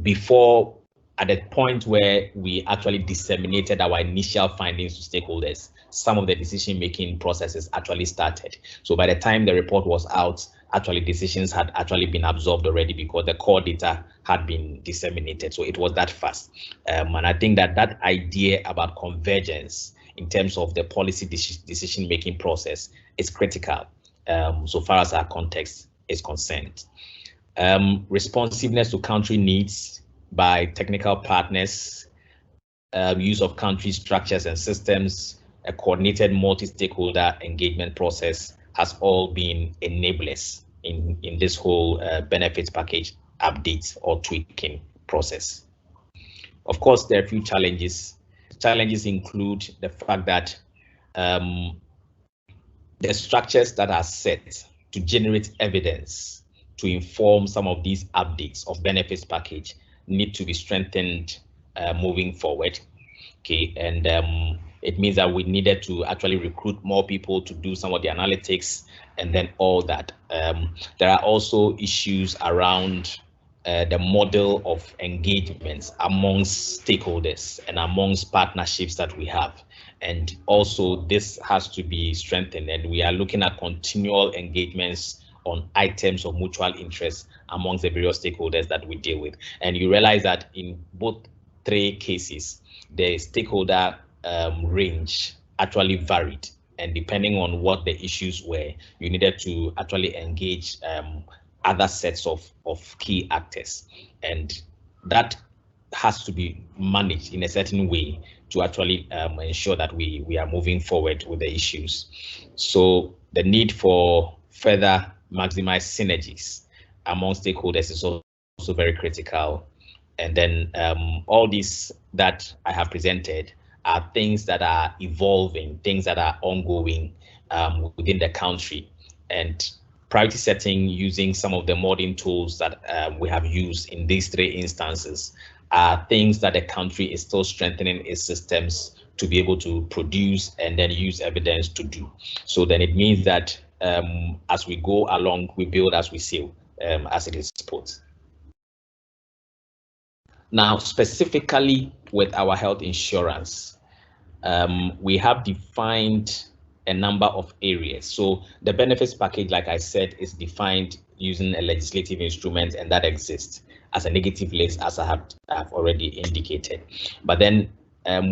Before, at the point where we actually disseminated our initial findings to stakeholders, some of the decision-making processes actually started. So by the time the report was out, actually decisions had actually been absorbed already because the core data had been disseminated. So it was that fast. And I think that idea about convergence in terms of the policy decision-making process is critical so far as our context is concerned. Responsiveness to country needs by technical partners, use of country structures and systems, a coordinated multi-stakeholder engagement process has all been enablers in this whole benefits package update or tweaking process. Of course, there are a few challenges. Challenges include the fact that the structures that are set to generate evidence to inform some of these updates of benefits package need to be strengthened moving forward. Okay, and it means that we needed to actually recruit more people to do some of the analytics and then all that. There are also issues around the model of engagements amongst stakeholders and amongst partnerships that we have. And also this has to be strengthened, and we are looking at continual engagements on items of mutual interest amongst the various stakeholders that we deal with. And you realize that in both three cases, the stakeholder range actually varied, and depending on what the issues were, you needed to actually engage other sets of key actors, and that has to be managed in a certain way to actually ensure that we are moving forward with the issues. So the need for further maximize synergies among stakeholders is also very critical. And then all these that I have presented are things that are evolving, things that are ongoing within the country. And priority setting using some of the modern tools that we have used in these three instances are things that the country is still strengthening its systems to be able to produce and then use evidence to do. So then it means that as we go along, we build as we sail, as it is put. Now, specifically with our health insurance, we have defined a number of areas. So the benefits package, like I said, is defined using a legislative instrument, and that exists as a negative list, as I have already indicated. But then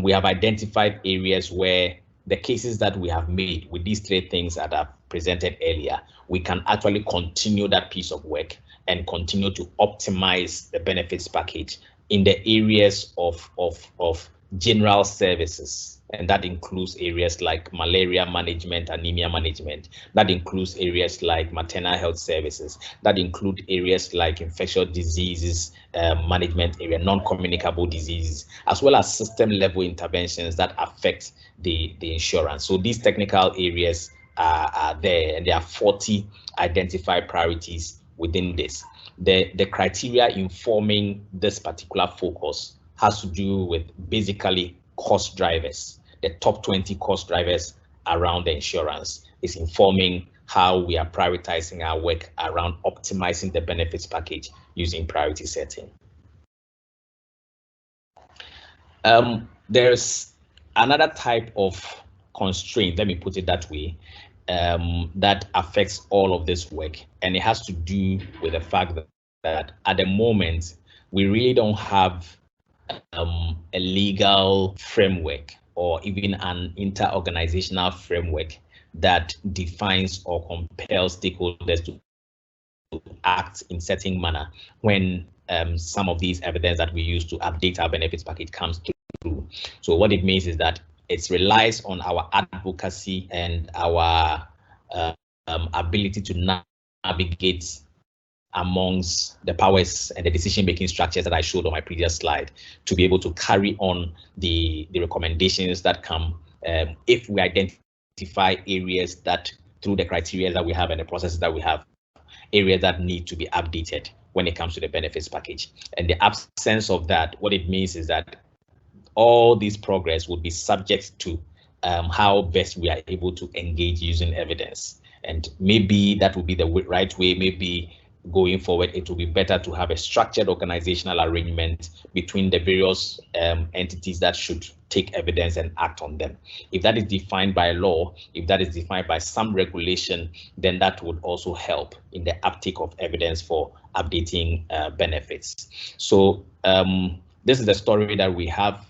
we have identified areas where the cases that we have made with these three things that I've presented earlier, we can actually continue that piece of work and continue to optimize the benefits package in the areas of general services And that includes areas like malaria management, anemia management. That includes areas like maternal health services. That include areas like infectious diseases management area, non-communicable diseases, as well as system level interventions that affect the insurance. So these technical areas are there, and there are 40 identified priorities within this. The criteria informing this particular focus has to do with basically cost drivers. The top 20 cost drivers around the insurance is informing how we are prioritizing our work around optimizing the benefits package using priority setting. There's another type of constraint, let me put it that way, that affects all of this work, and it has to do with the fact that at the moment we really don't have a legal framework or even an inter-organizational framework that defines or compels stakeholders to act in certain manner when some of these evidence that we use to update our benefits package comes through. So what it means is that it relies on our advocacy and our ability to navigate amongst the powers and the decision-making structures that I showed on my previous slide to be able to carry on the recommendations that come if we identify areas that, through the criteria that we have and the processes that we have, areas that need to be updated when it comes to the benefits package. And the absence of that, what it means is that all this progress would be subject to how best we are able to engage using evidence. And maybe that would be the right way. Maybe going forward, it will be better to have a structured organizational arrangement between the various entities that should take evidence and act on them. If that is defined by law, if that is defined by some regulation, then that would also help in the uptake of evidence for updating benefits. So this is the story that we have,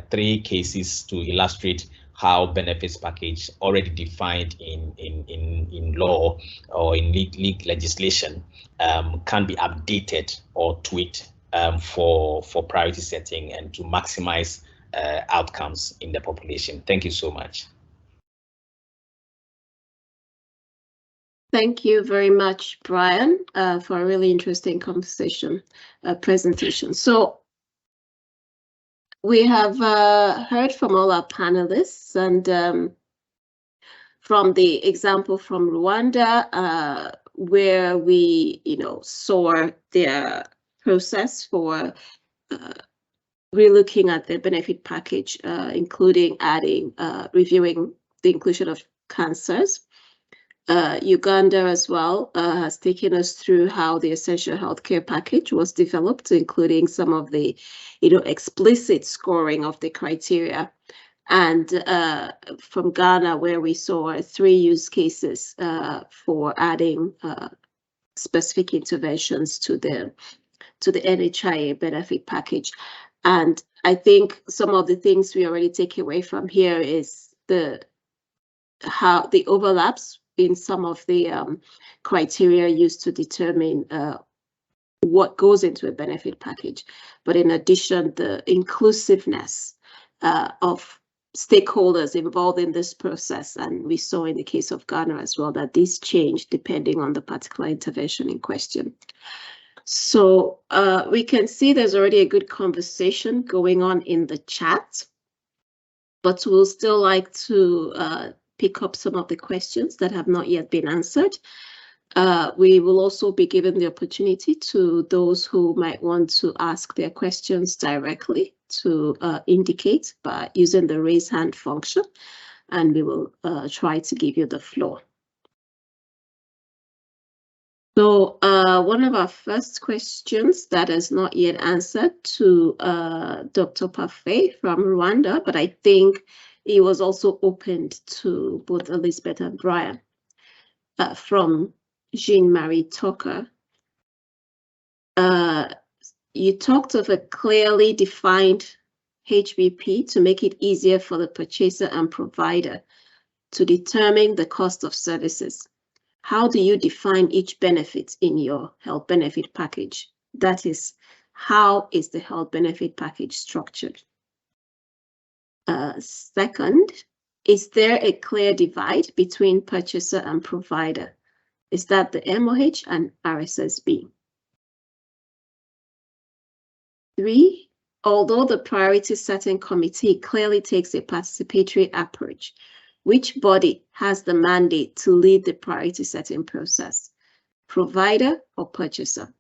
3 cases to illustrate how benefits package already defined in law or in legal legislation can be updated or tweaked for priority setting and to maximize outcomes in the population. Thank you so much. Thank you very much, Brian, for a really interesting presentation. So we have heard from all our panelists, and from the example from Rwanda, where we, saw their process for relooking at the benefit package, including reviewing the inclusion of cancers. Uganda as well has taken us through how the essential healthcare package was developed, including some of the, explicit scoring of the criteria. And from Ghana, where we saw 3 use cases for adding specific interventions to the NHIA benefit package. And I think some of the things we already take away from here is how the overlaps in some of the criteria used to determine what goes into a benefit package. But in addition, the inclusiveness of stakeholders involved in this process. And we saw in the case of Ghana as well that these change depending on the particular intervention in question. So we can see there's already a good conversation going on in the chat, but we'll still like to pick up some of the questions that have not yet been answered. We will also be given the opportunity to those who might want to ask their questions directly to indicate by using the raise hand function, and we will try to give you the floor. So one of our first questions that is not yet answered to Dr. Parfait from Rwanda, but I think it was also opened to both Elizabeth and Brian, from Jean-Marie Tucker. You talked of a clearly defined HBP to make it easier for the purchaser and provider to determine the cost of services. How do you define each benefit in your health benefit package? That is, how is the health benefit package structured? Second, is there a clear divide between purchaser and provider? Is that the MOH and RSSB? 3, although the priority setting committee clearly takes a participatory approach, which body has the mandate to lead the priority setting process? Provider or purchaser?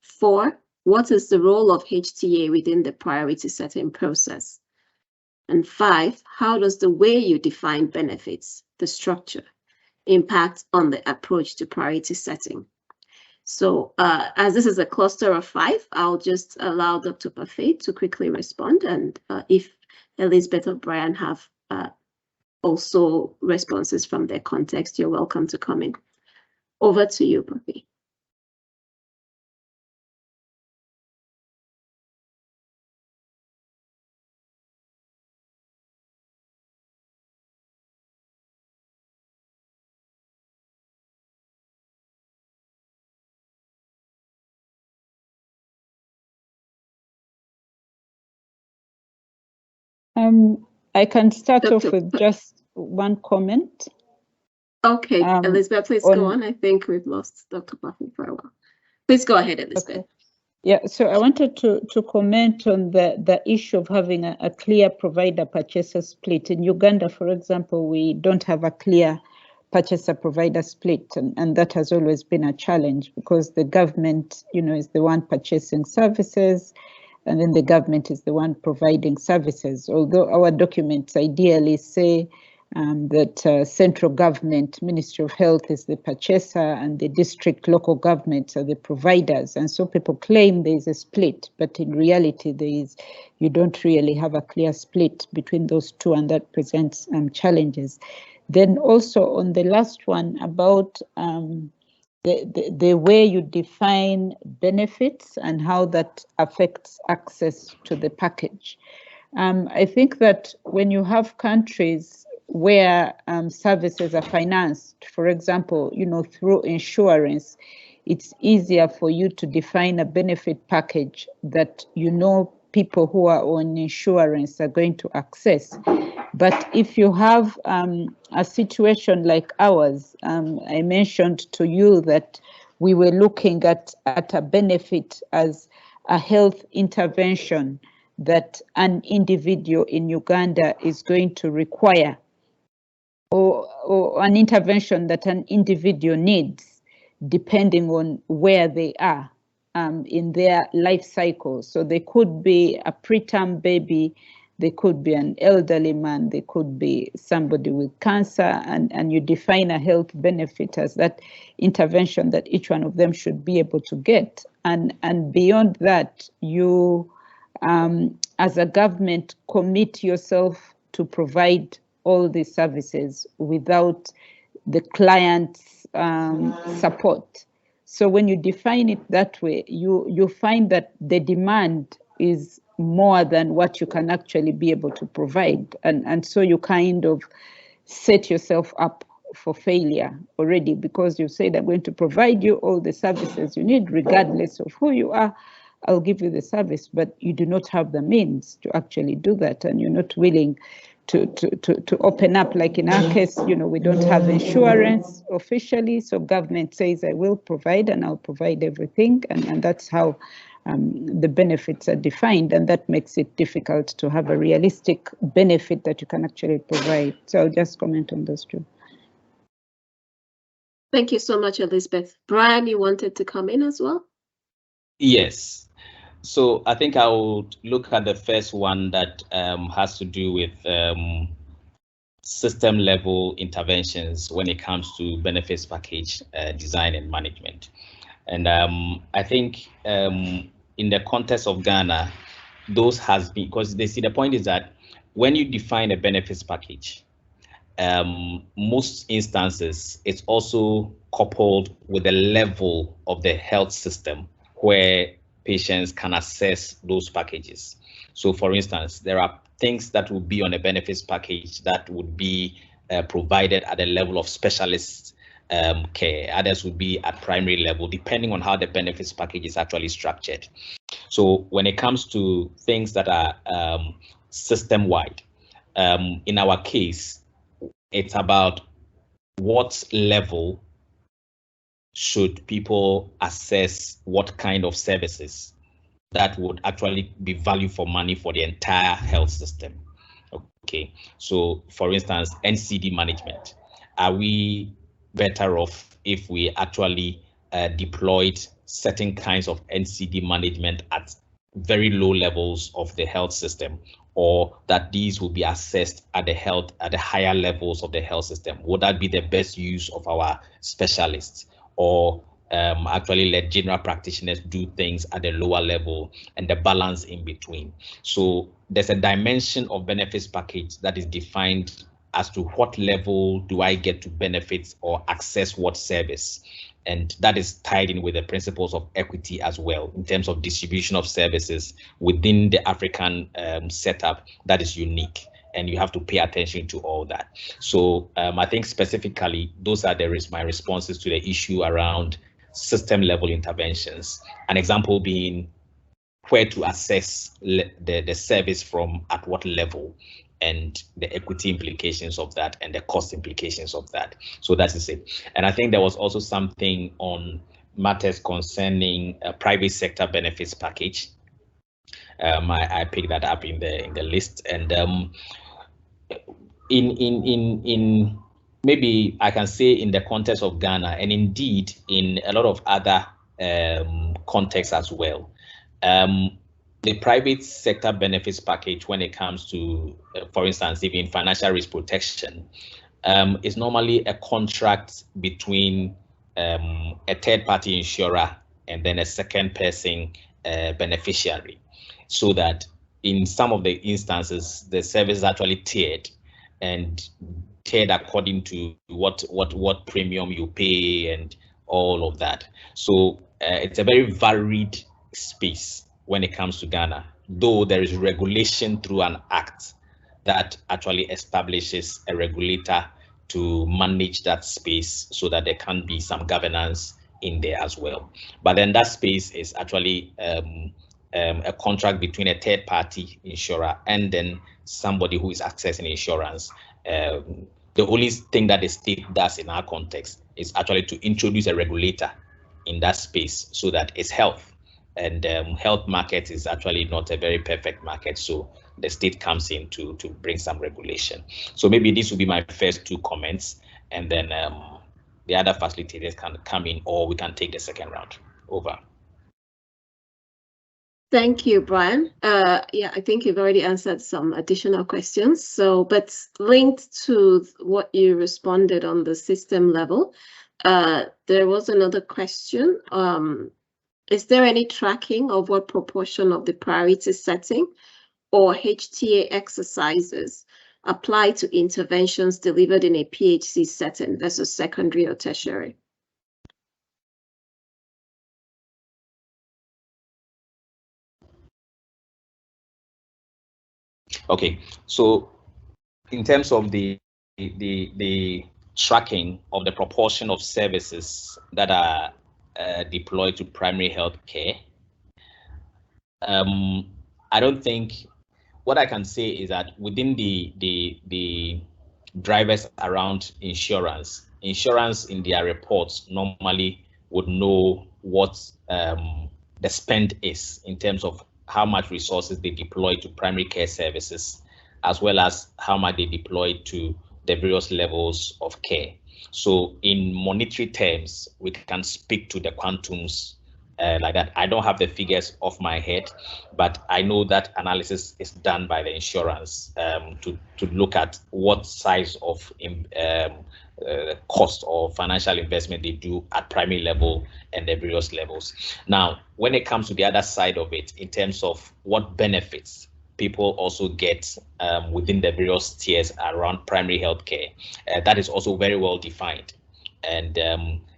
4, what is the role of HTA within the priority setting process? And 5, how does the way you define benefits, the structure, impact on the approach to priority setting? So as this is a cluster of 5, I'll just allow Dr. Buffet to quickly respond. And if Elizabeth or Brian have also responses from their context, you're welcome to come in. Over to you, Buffet. I can start off Dr. with just one comment. Okay, Elizabeth, please go on. I think we've lost Dr. Buffett for a while. Please go ahead, Elizabeth. Okay. Yeah, so I wanted to comment on the issue of having a clear provider-purchaser split. In Uganda, for example, we don't have a clear purchaser-provider split, and that has always been a challenge because the government, is the one purchasing services, and then the government is the one providing services. Although our documents ideally say that central government, Ministry of Health is the purchaser and the district local governments are the providers. And so people claim there is a split, but in reality you don't really have a clear split between those two, and that presents challenges. Then also on the last one about the way you define benefits and how that affects access to the package. I think that when you have countries where services are financed, for example, through insurance, it's easier for you to define a benefit package that people who are on insurance are going to access. But if you have a situation like ours, I mentioned to you that we were looking at a benefit as a health intervention that an individual in Uganda is going to require, or an intervention that an individual needs, depending on where they are in their life cycle. So they could be a preterm baby, they could be an elderly man, they could be somebody with cancer, and you define a health benefit as that intervention that each one of them should be able to get. And beyond that, you, as a government, commit yourself to provide all these services without the client's support. So when you define it that way, you find that the demand is more than what you can actually be able to provide. And so you kind of set yourself up for failure already, because you say I'm going to provide you all the services you need, regardless of who you are. I'll give you the service, but you do not have the means to actually do that, and you're not willing to open up. Like in our case, we don't have insurance officially, so government says I will provide and I'll provide everything, and that's how the benefits are defined, and that makes it difficult to have a realistic benefit that you can actually provide. So I'll just comment on those two. Thank you so much, Elizabeth. Brian, you wanted to come in as well? Yes. So I think I would look at the first one that has to do with system level interventions when it comes to benefits package design and management. And I think in the context of Ghana, those has been, because they see the point is that when you define a benefits package, most instances, it's also coupled with the level of the health system where patients can access those packages. So for instance, there are things that will be on a benefits package that would be provided at the level of specialist care. Others would be at primary level, depending on how the benefits package is actually structured. So when it comes to things that are system-wide. In our case, it's about what level should people assess what kind of services that would actually be value for money for the entire health system. Okay, so for instance, NCD management. Are we better off if we actually deployed certain kinds of NCD management at very low levels of the health system, or that these will be assessed at the higher levels of the health system? Would that be the best use of our specialists, or actually let general practitioners do things at the lower level and the balance in between? So there's a dimension of benefits package that is defined as to what level do I get to benefit or access what service. And that is tied in with the principles of equity as well, in terms of distribution of services within the African setup that is unique. And you have to pay attention to all that. So I think specifically, those are my responses to the issue around system level interventions. An example being where to assess the service from at what level, and the equity implications of that and the cost implications of that. So that is it. And I think there was also something on matters concerning a private sector benefits package. I picked that up in the list, and in maybe I can say in the context of Ghana, and indeed in a lot of other contexts as well. The private sector benefits package, when it comes to, for instance, even financial risk protection, is normally a contract between a third-party insurer and then a second-person beneficiary, so that in some of the instances, the service is actually tiered according to what premium you pay and all of that. So it's a very varied space when it comes to Ghana, though there is regulation through an act that actually establishes a regulator to manage that space so that there can be some governance in there as well. But then that space is actually a contract between a third-party insurer and then somebody who is accessing insurance. The only thing that the state does in our context is actually to introduce a regulator in that space so that it's health. And health market is actually not a very perfect market, so the state comes in to bring some regulation. So maybe this will be my first two comments, and then the other facilitators can come in, or we can take the second round. Over. Thank you, Brian. Yeah, I think you've already answered some additional questions. So, but linked to what you responded on the system level, there was another question. Is there any tracking of what proportion of the priority setting or HTA exercises apply to interventions delivered in a PHC setting versus secondary or tertiary? Okay, so in terms of the tracking of the proportion of services that are deployed to primary health care, I don't think, what I can say is that within the drivers around insurance in their reports normally would know what the spend is in terms of how much resources they deploy to primary care services, as well as how much they deploy to the various levels of care. So in monetary terms, we can speak to the quantums like that. I don't have the figures off my head, but I know that analysis is done by the insurance to look at what size of cost or financial investment they do at primary level and the various levels. Now, when it comes to the other side of it, in terms of what benefits people also get within the various tiers around primary health care, that is also very well defined. And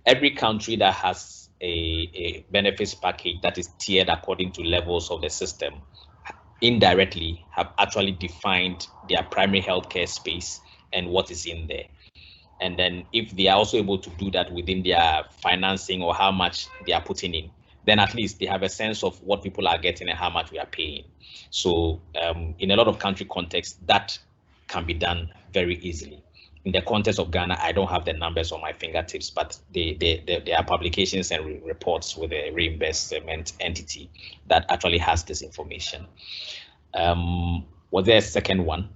every country that has a benefits package that is tiered according to levels of the system indirectly have actually defined their primary healthcare space and what is in there. And then if they are also able to do that within their financing or how much they are putting in, then at least they have a sense of what people are getting and how much we are paying. So in a lot of country contexts, that can be done very easily. In the context of Ghana, I don't have the numbers on my fingertips, but there are publications and reports with a reimbursement entity that actually has this information. Was there a second one?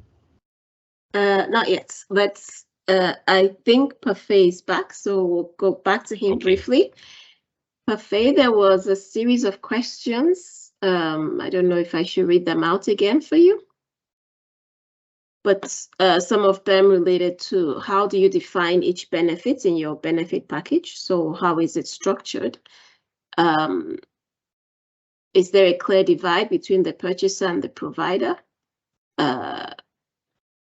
Not yet, but I think Parfait is back, so we'll go back to him briefly. Parfait, there was a series of questions. I don't know if I should read them out again for you, but some of them related to how do you define each benefit in your benefit package? So how is it structured? Is there a clear divide between the purchaser and the provider?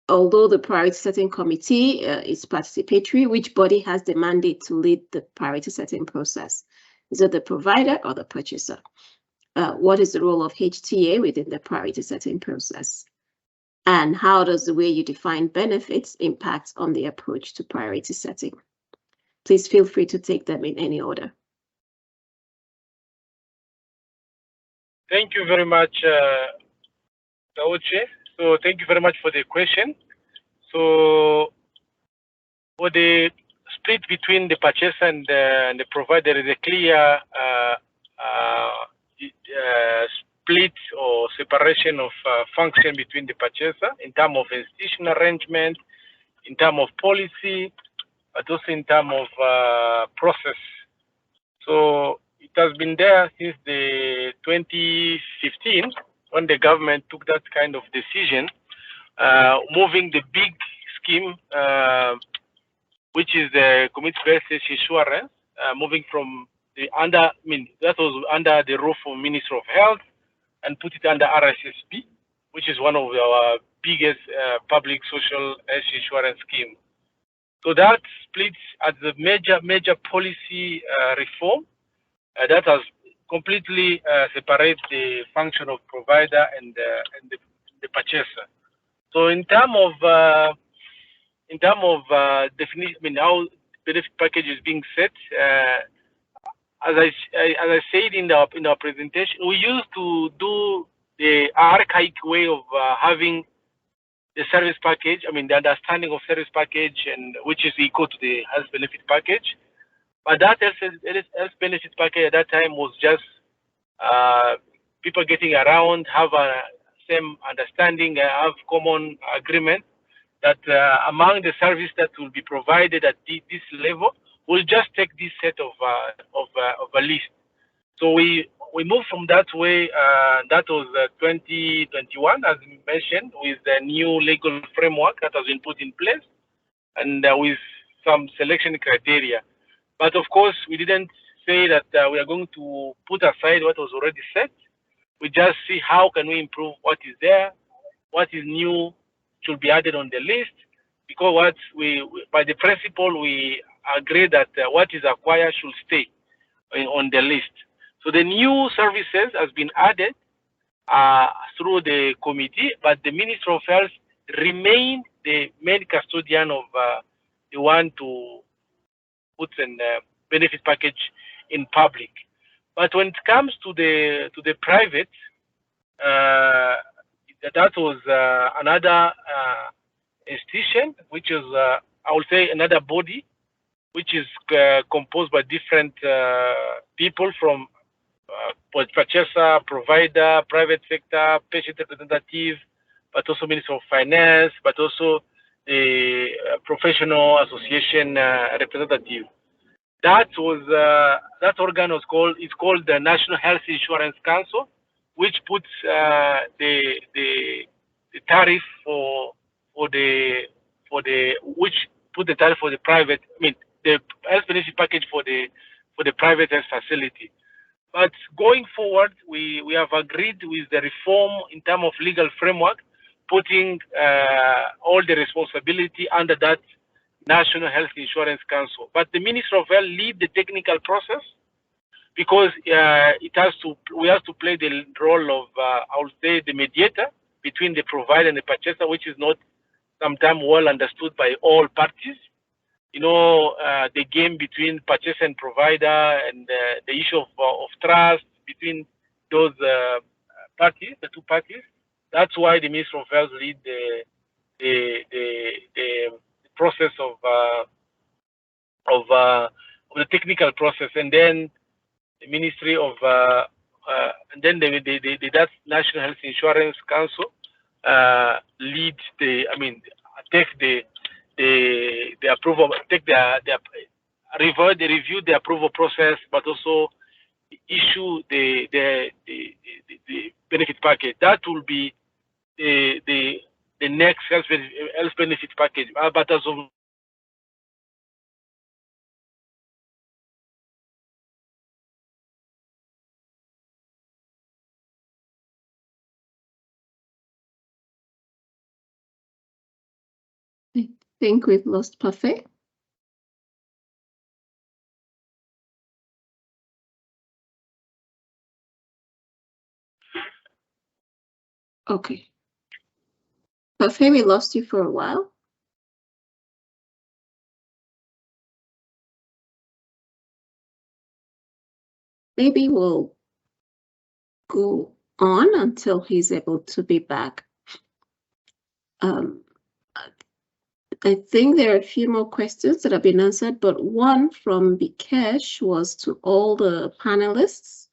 Although the priority setting committee is participatory, which body has the mandate to lead the priority setting process? Is it the provider or the purchaser? What is the role of HTA within the priority setting process? And how does the way you define benefits impact on the approach to priority setting? Please feel free to take them in any order. Thank you very much, Daoche. So thank you very much for the question. So for the split between the purchaser and the provider, there is a clear split or separation of function between the purchaser in terms of institution arrangement, in terms of policy, but also in terms of process. So it has been there since the 2015 when the government took that kind of decision, moving the big scheme, which is the community-based insurance, moving from the that was under the roof of Ministry of Health, and put it under RSSP, which is one of our biggest public social health insurance scheme. So that splits as a major policy reform that has completely separate the function of provider and the purchaser. So in terms of definition, how benefit package is being set, as I said in our presentation, we used to do the archaic way of having the service package. The understanding of service package, and which is equal to the health benefit package. But that health benefit package at that time was just people getting around, have a same understanding, have common agreement that among the service that will be provided at this level, we'll just take this set of a list. So we moved from that way. That was 2021, as we mentioned, with the new legal framework that has been put in place, and with some selection criteria. But of course, we didn't say that we are going to put aside what was already set. We just see how can we improve what is there, what is new should be added on the list, because by the principle, we agree that what is acquired should stay on the list. So the new services has been added through the committee, but the Ministry of Health remained the main custodian of the one to put in benefit package in public. But when it comes to the private, that was another institution, which is I would say another body, which is composed by different people from purchaser, provider, private sector, patient representative, but also Minister of Finance, but also the professional association representative. That organ was called the National Health Insurance Council, which puts the tariff for the private, the health benefit package for the private health facility. But going forward, we have agreed with the reform in terms of legal framework, putting all the responsibility under that National Health Insurance Council. But the Minister of Health lead the technical process, because we have to play the role of, I would say, the mediator between the provider and the purchaser, which is not sometimes well understood by all parties. the game between purchase and provider, and the issue of trust between those parties, the two parties. That's why the Minister of Health lead the process of the technical process, and then the Ministry of and then the National Health Insurance Council lead take the approval, take review the approval process, but also issue the benefit package. That will be the next health benefit package. But as of I think we've lost Parfait. Okay. Parfait, we lost you for a while. Maybe we'll go on until he's able to be back. I think there are a few more questions that have been answered, but one from Bikesh was to all the panelists.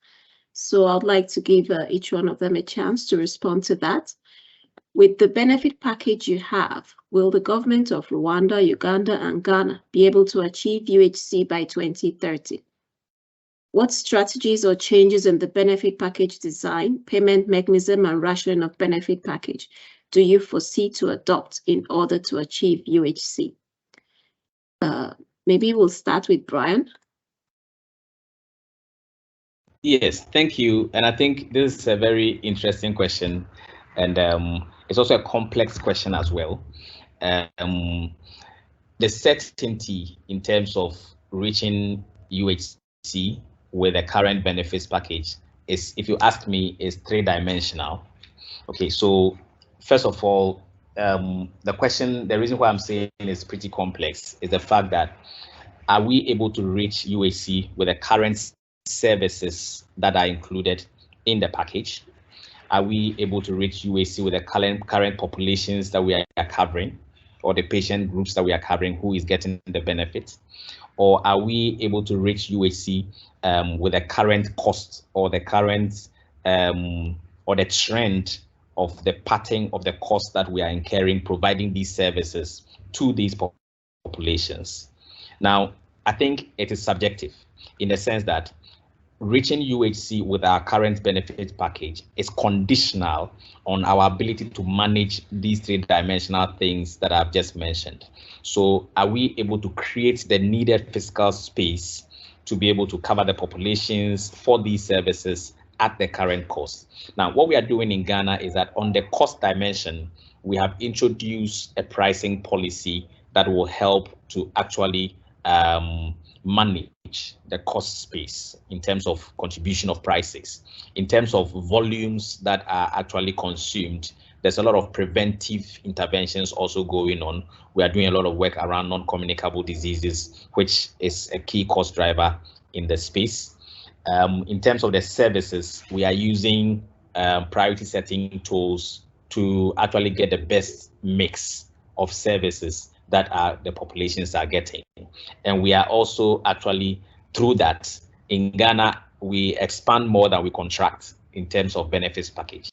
So I'd like to give each one of them a chance to respond to that. With the benefit package you have, will the government of Rwanda, Uganda, and Ghana be able to achieve UHC by 2030? What strategies or changes in the benefit package design, payment mechanism, and rationing of benefit package do you foresee to adopt in order to achieve UHC? Maybe we'll start with Brian. Yes, thank you. And I think this is a very interesting question, and it's also a complex question as well. The certainty in terms of reaching UHC with the current benefits package is, if you ask me, is three-dimensional. Okay, so first of all, the reason why I'm saying it's pretty complex is the fact that, are we able to reach UHC with the current services that are included in the package? Are we able to reach UHC with the current populations that we are covering, or the patient groups that we are covering who is getting the benefit? Or are we able to reach UHC with the current cost, or the current or the trend of the pattern of the cost that we are incurring providing these services to these populations? Now, I think it is subjective in the sense that reaching UHC with our current benefit package is conditional on our ability to manage these three-dimensional things that I've just mentioned. So are we able to create the needed fiscal space to be able to cover the populations for these services at the current cost? Now, what we are doing in Ghana is that on the cost dimension, we have introduced a pricing policy that will help to actually manage the cost space in terms of contribution of prices. In terms of volumes that are actually consumed, there's a lot of preventive interventions also going on. We are doing a lot of work around non-communicable diseases, which is a key cost driver in the space. In terms of the services, we are using priority setting tools to actually get the best mix of services that the populations are getting. And we are also actually, through that, in Ghana, we expand more than we contract in terms of benefits package.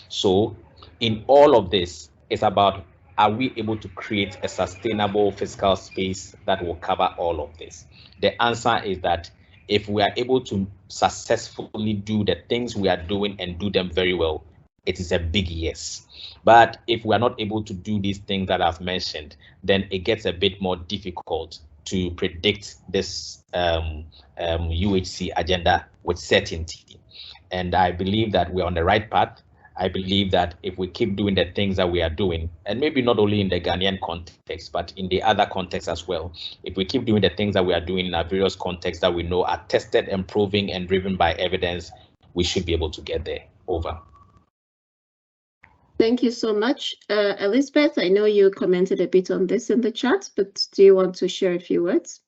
So in all of this, it's about, are we able to create a sustainable fiscal space that will cover all of this? The answer is that if we are able to successfully do the things we are doing and do them very well, it is a big yes. But if we are not able to do these things that I've mentioned, then it gets a bit more difficult to predict this UHC agenda with certainty. And I believe that we're on the right path. I believe that if we keep doing the things that we are doing, and maybe not only in the Ghanaian context, but in the other contexts as well, if we keep doing the things that we are doing in our various contexts that we know are tested and proven and driven by evidence, we should be able to get there. Over. Thank you so much. Elizabeth, I know you commented a bit on this in the chat, but do you want to share a few words?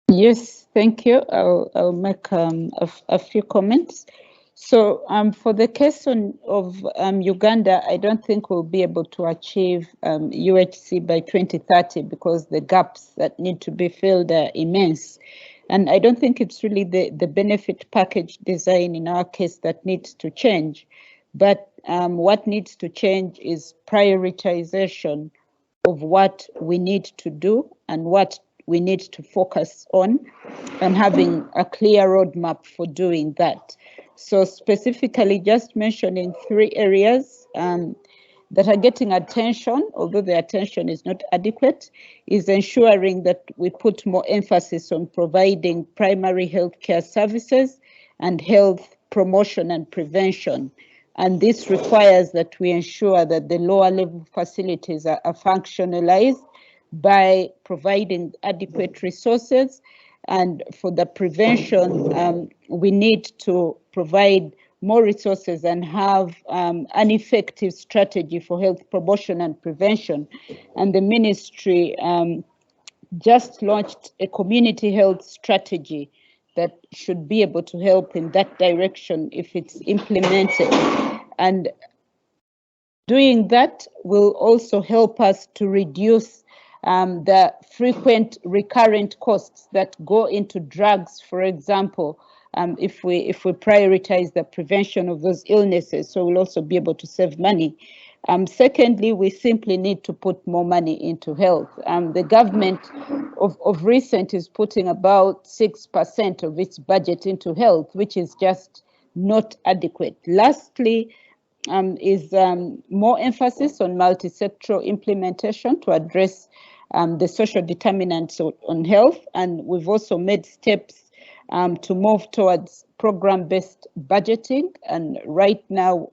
Yes, thank you. I'll make a few comments. So for the case of Uganda, I don't think we'll be able to achieve UHC by 2030 because the gaps that need to be filled are immense. And I don't think it's really the benefit package design in our case that needs to change. But what needs to change is prioritization of what we need to do and what we need to focus on, and having a clear roadmap for doing that. So specifically just mentioning 3 areas that are getting attention, although the attention is not adequate, is ensuring that we put more emphasis on providing primary healthcare services and health promotion and prevention. And this requires that we ensure that the lower level facilities are functionalized by providing adequate resources. And for the prevention, we need to provide more resources and have an effective strategy for health promotion and prevention. And the ministry just launched a community health strategy that should be able to help in that direction if it's implemented. And doing that will also help us to reduce the frequent recurrent costs that go into drugs, for example, if we prioritize the prevention of those illnesses. So we'll also be able to save money. Secondly, we simply need to put more money into health. The government of recent is putting about 6% of its budget into health, which is just not adequate. Lastly, is more emphasis on multi-sectoral implementation to address the social determinants on health. And we've also made steps to move towards program-based budgeting. And right now,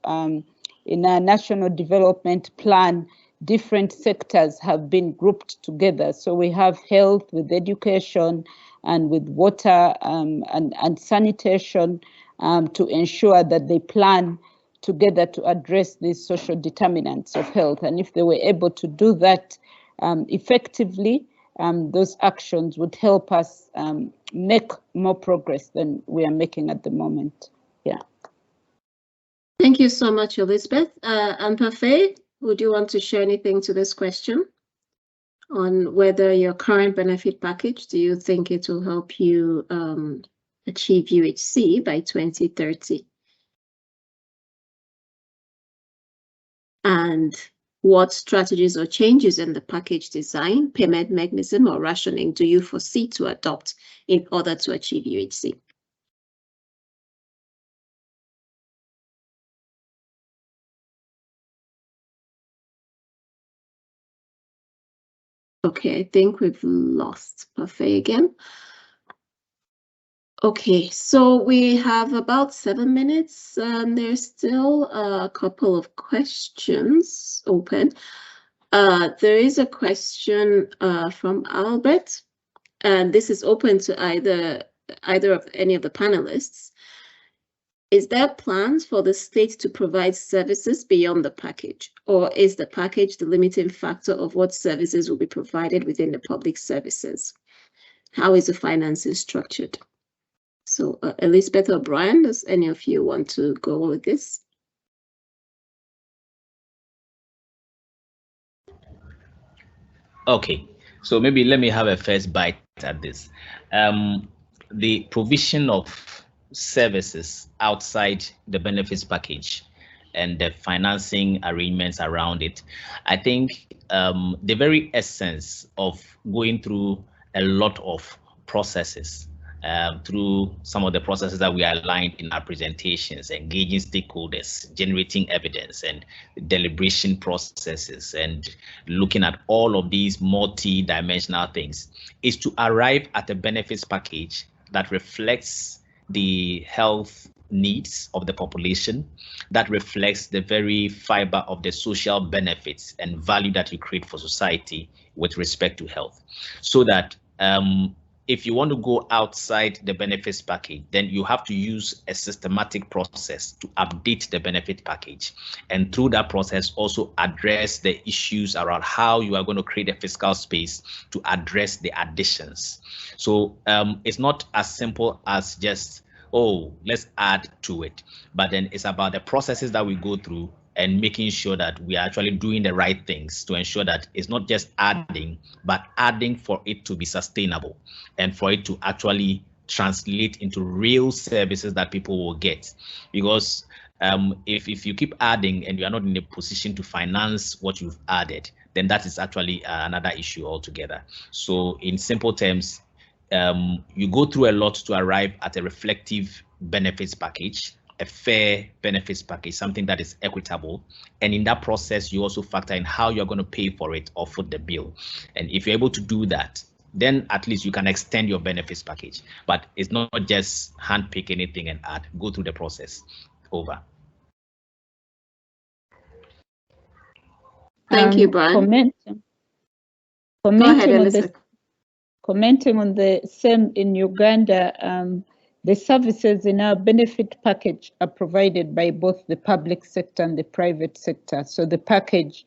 in our national development plan, different sectors have been grouped together. So we have health with education and with water and sanitation to ensure that they plan together to address these social determinants of health. And if they were able to do that effectively, those actions would help us make more progress than we are making at the moment. Yeah. Thank you so much, Elizabeth. And Parfait, would you want to share anything to this question on whether your current benefit package, do you think it will help you achieve UHC by 2030? And what strategies or changes in the package design, payment mechanism, or rationing do you foresee to adopt in order to achieve UHC? Okay, I think we've lost Parfait again. Okay, so we have about 7 minutes. There's still a couple of questions open. There is a question from Albert, and this is open to either of any of the panelists. Is there plans for the state to provide services beyond the package, or is the package the limiting factor of what services will be provided within the public services? How is the financing structured? So Elizabeth or Brian, does any of you want to go with this? Okay, so maybe let me have a first bite at this. The provision of services outside the benefits package and the financing arrangements around it, I think the very essence of going through a lot of processes, through some of the processes that we outlined in our presentations, engaging stakeholders, generating evidence and deliberation processes, and looking at all of these multi-dimensional things, is to arrive at a benefits package that reflects the health needs of the population, that reflects the very fiber of the social benefits and value that you create for society with respect to health, so that if you want to go outside the benefits package, then you have to use a systematic process to update the benefit package. And through that process, also address the issues around how you are going to create a fiscal space to address the additions. So it's not as simple as just, oh, let's add to it. But then it's about the processes that we go through and making sure that we are actually doing the right things to ensure that it's not just adding, but adding for it to be sustainable and for it to actually translate into real services that people will get. Because if you keep adding and you are not in a position to finance what you've added, then that is actually another issue altogether. So in simple terms, you go through a lot to arrive at a reflective benefits package, a fair benefits package, something that is equitable. And in that process, you also factor in how you're going to pay for it or foot the bill. And if you're able to do that, then at least you can extend your benefits package. But it's not just handpick anything and add, go through the process. Over. Thank you, Brian. Commenting on the same in Uganda, the services in our benefit package are provided by both the public sector and the private sector. So the package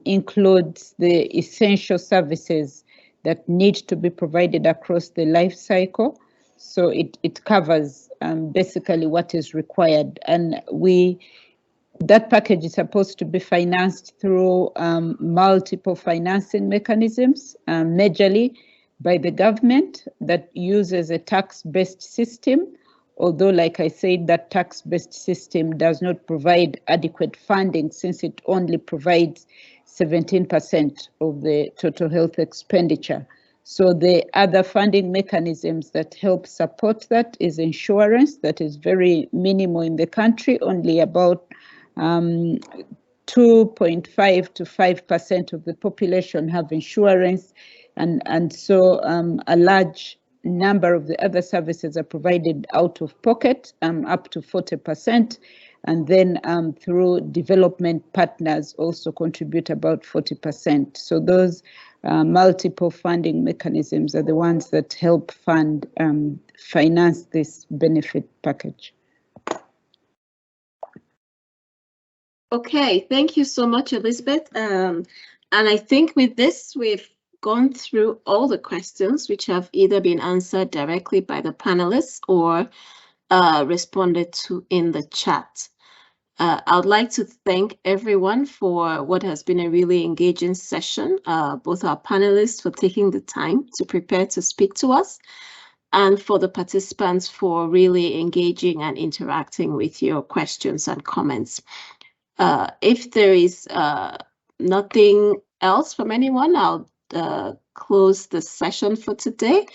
includes the essential services that need to be provided across the life cycle. So it covers basically what is required. And that package is supposed to be financed through multiple financing mechanisms, majorly by the government that uses a tax-based system, although, like I said, that tax-based system does not provide adequate funding since it only provides 17% of the total health expenditure. So the other funding mechanisms that help support that is insurance, that is very minimal in the country, only about 2.5 to 5% of the population have insurance. And so a large number of the other services are provided out of pocket, up to 40%. And then through development partners also contribute about 40%. So those multiple funding mechanisms are the ones that help finance this benefit package. Okay, thank you so much, Elizabeth. And I think with this, we've gone through all the questions which have either been answered directly by the panelists or responded to in the chat. I would like to thank everyone for what has been a really engaging session, both our panelists for taking the time to prepare to speak to us, and for the participants for really engaging and interacting with your questions and comments. If there is nothing else from anyone, I'll close the session for today,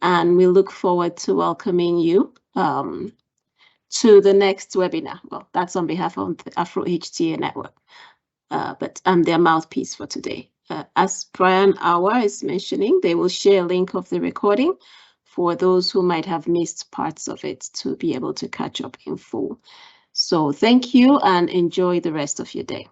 and we look forward to welcoming you to the next webinar. Well, that's on behalf of the Afro HTA Network, but I'm their mouthpiece for today. As Brian Awa is mentioning, they will share a link of the recording for those who might have missed parts of it to be able to catch up in full. So thank you and enjoy the rest of your day.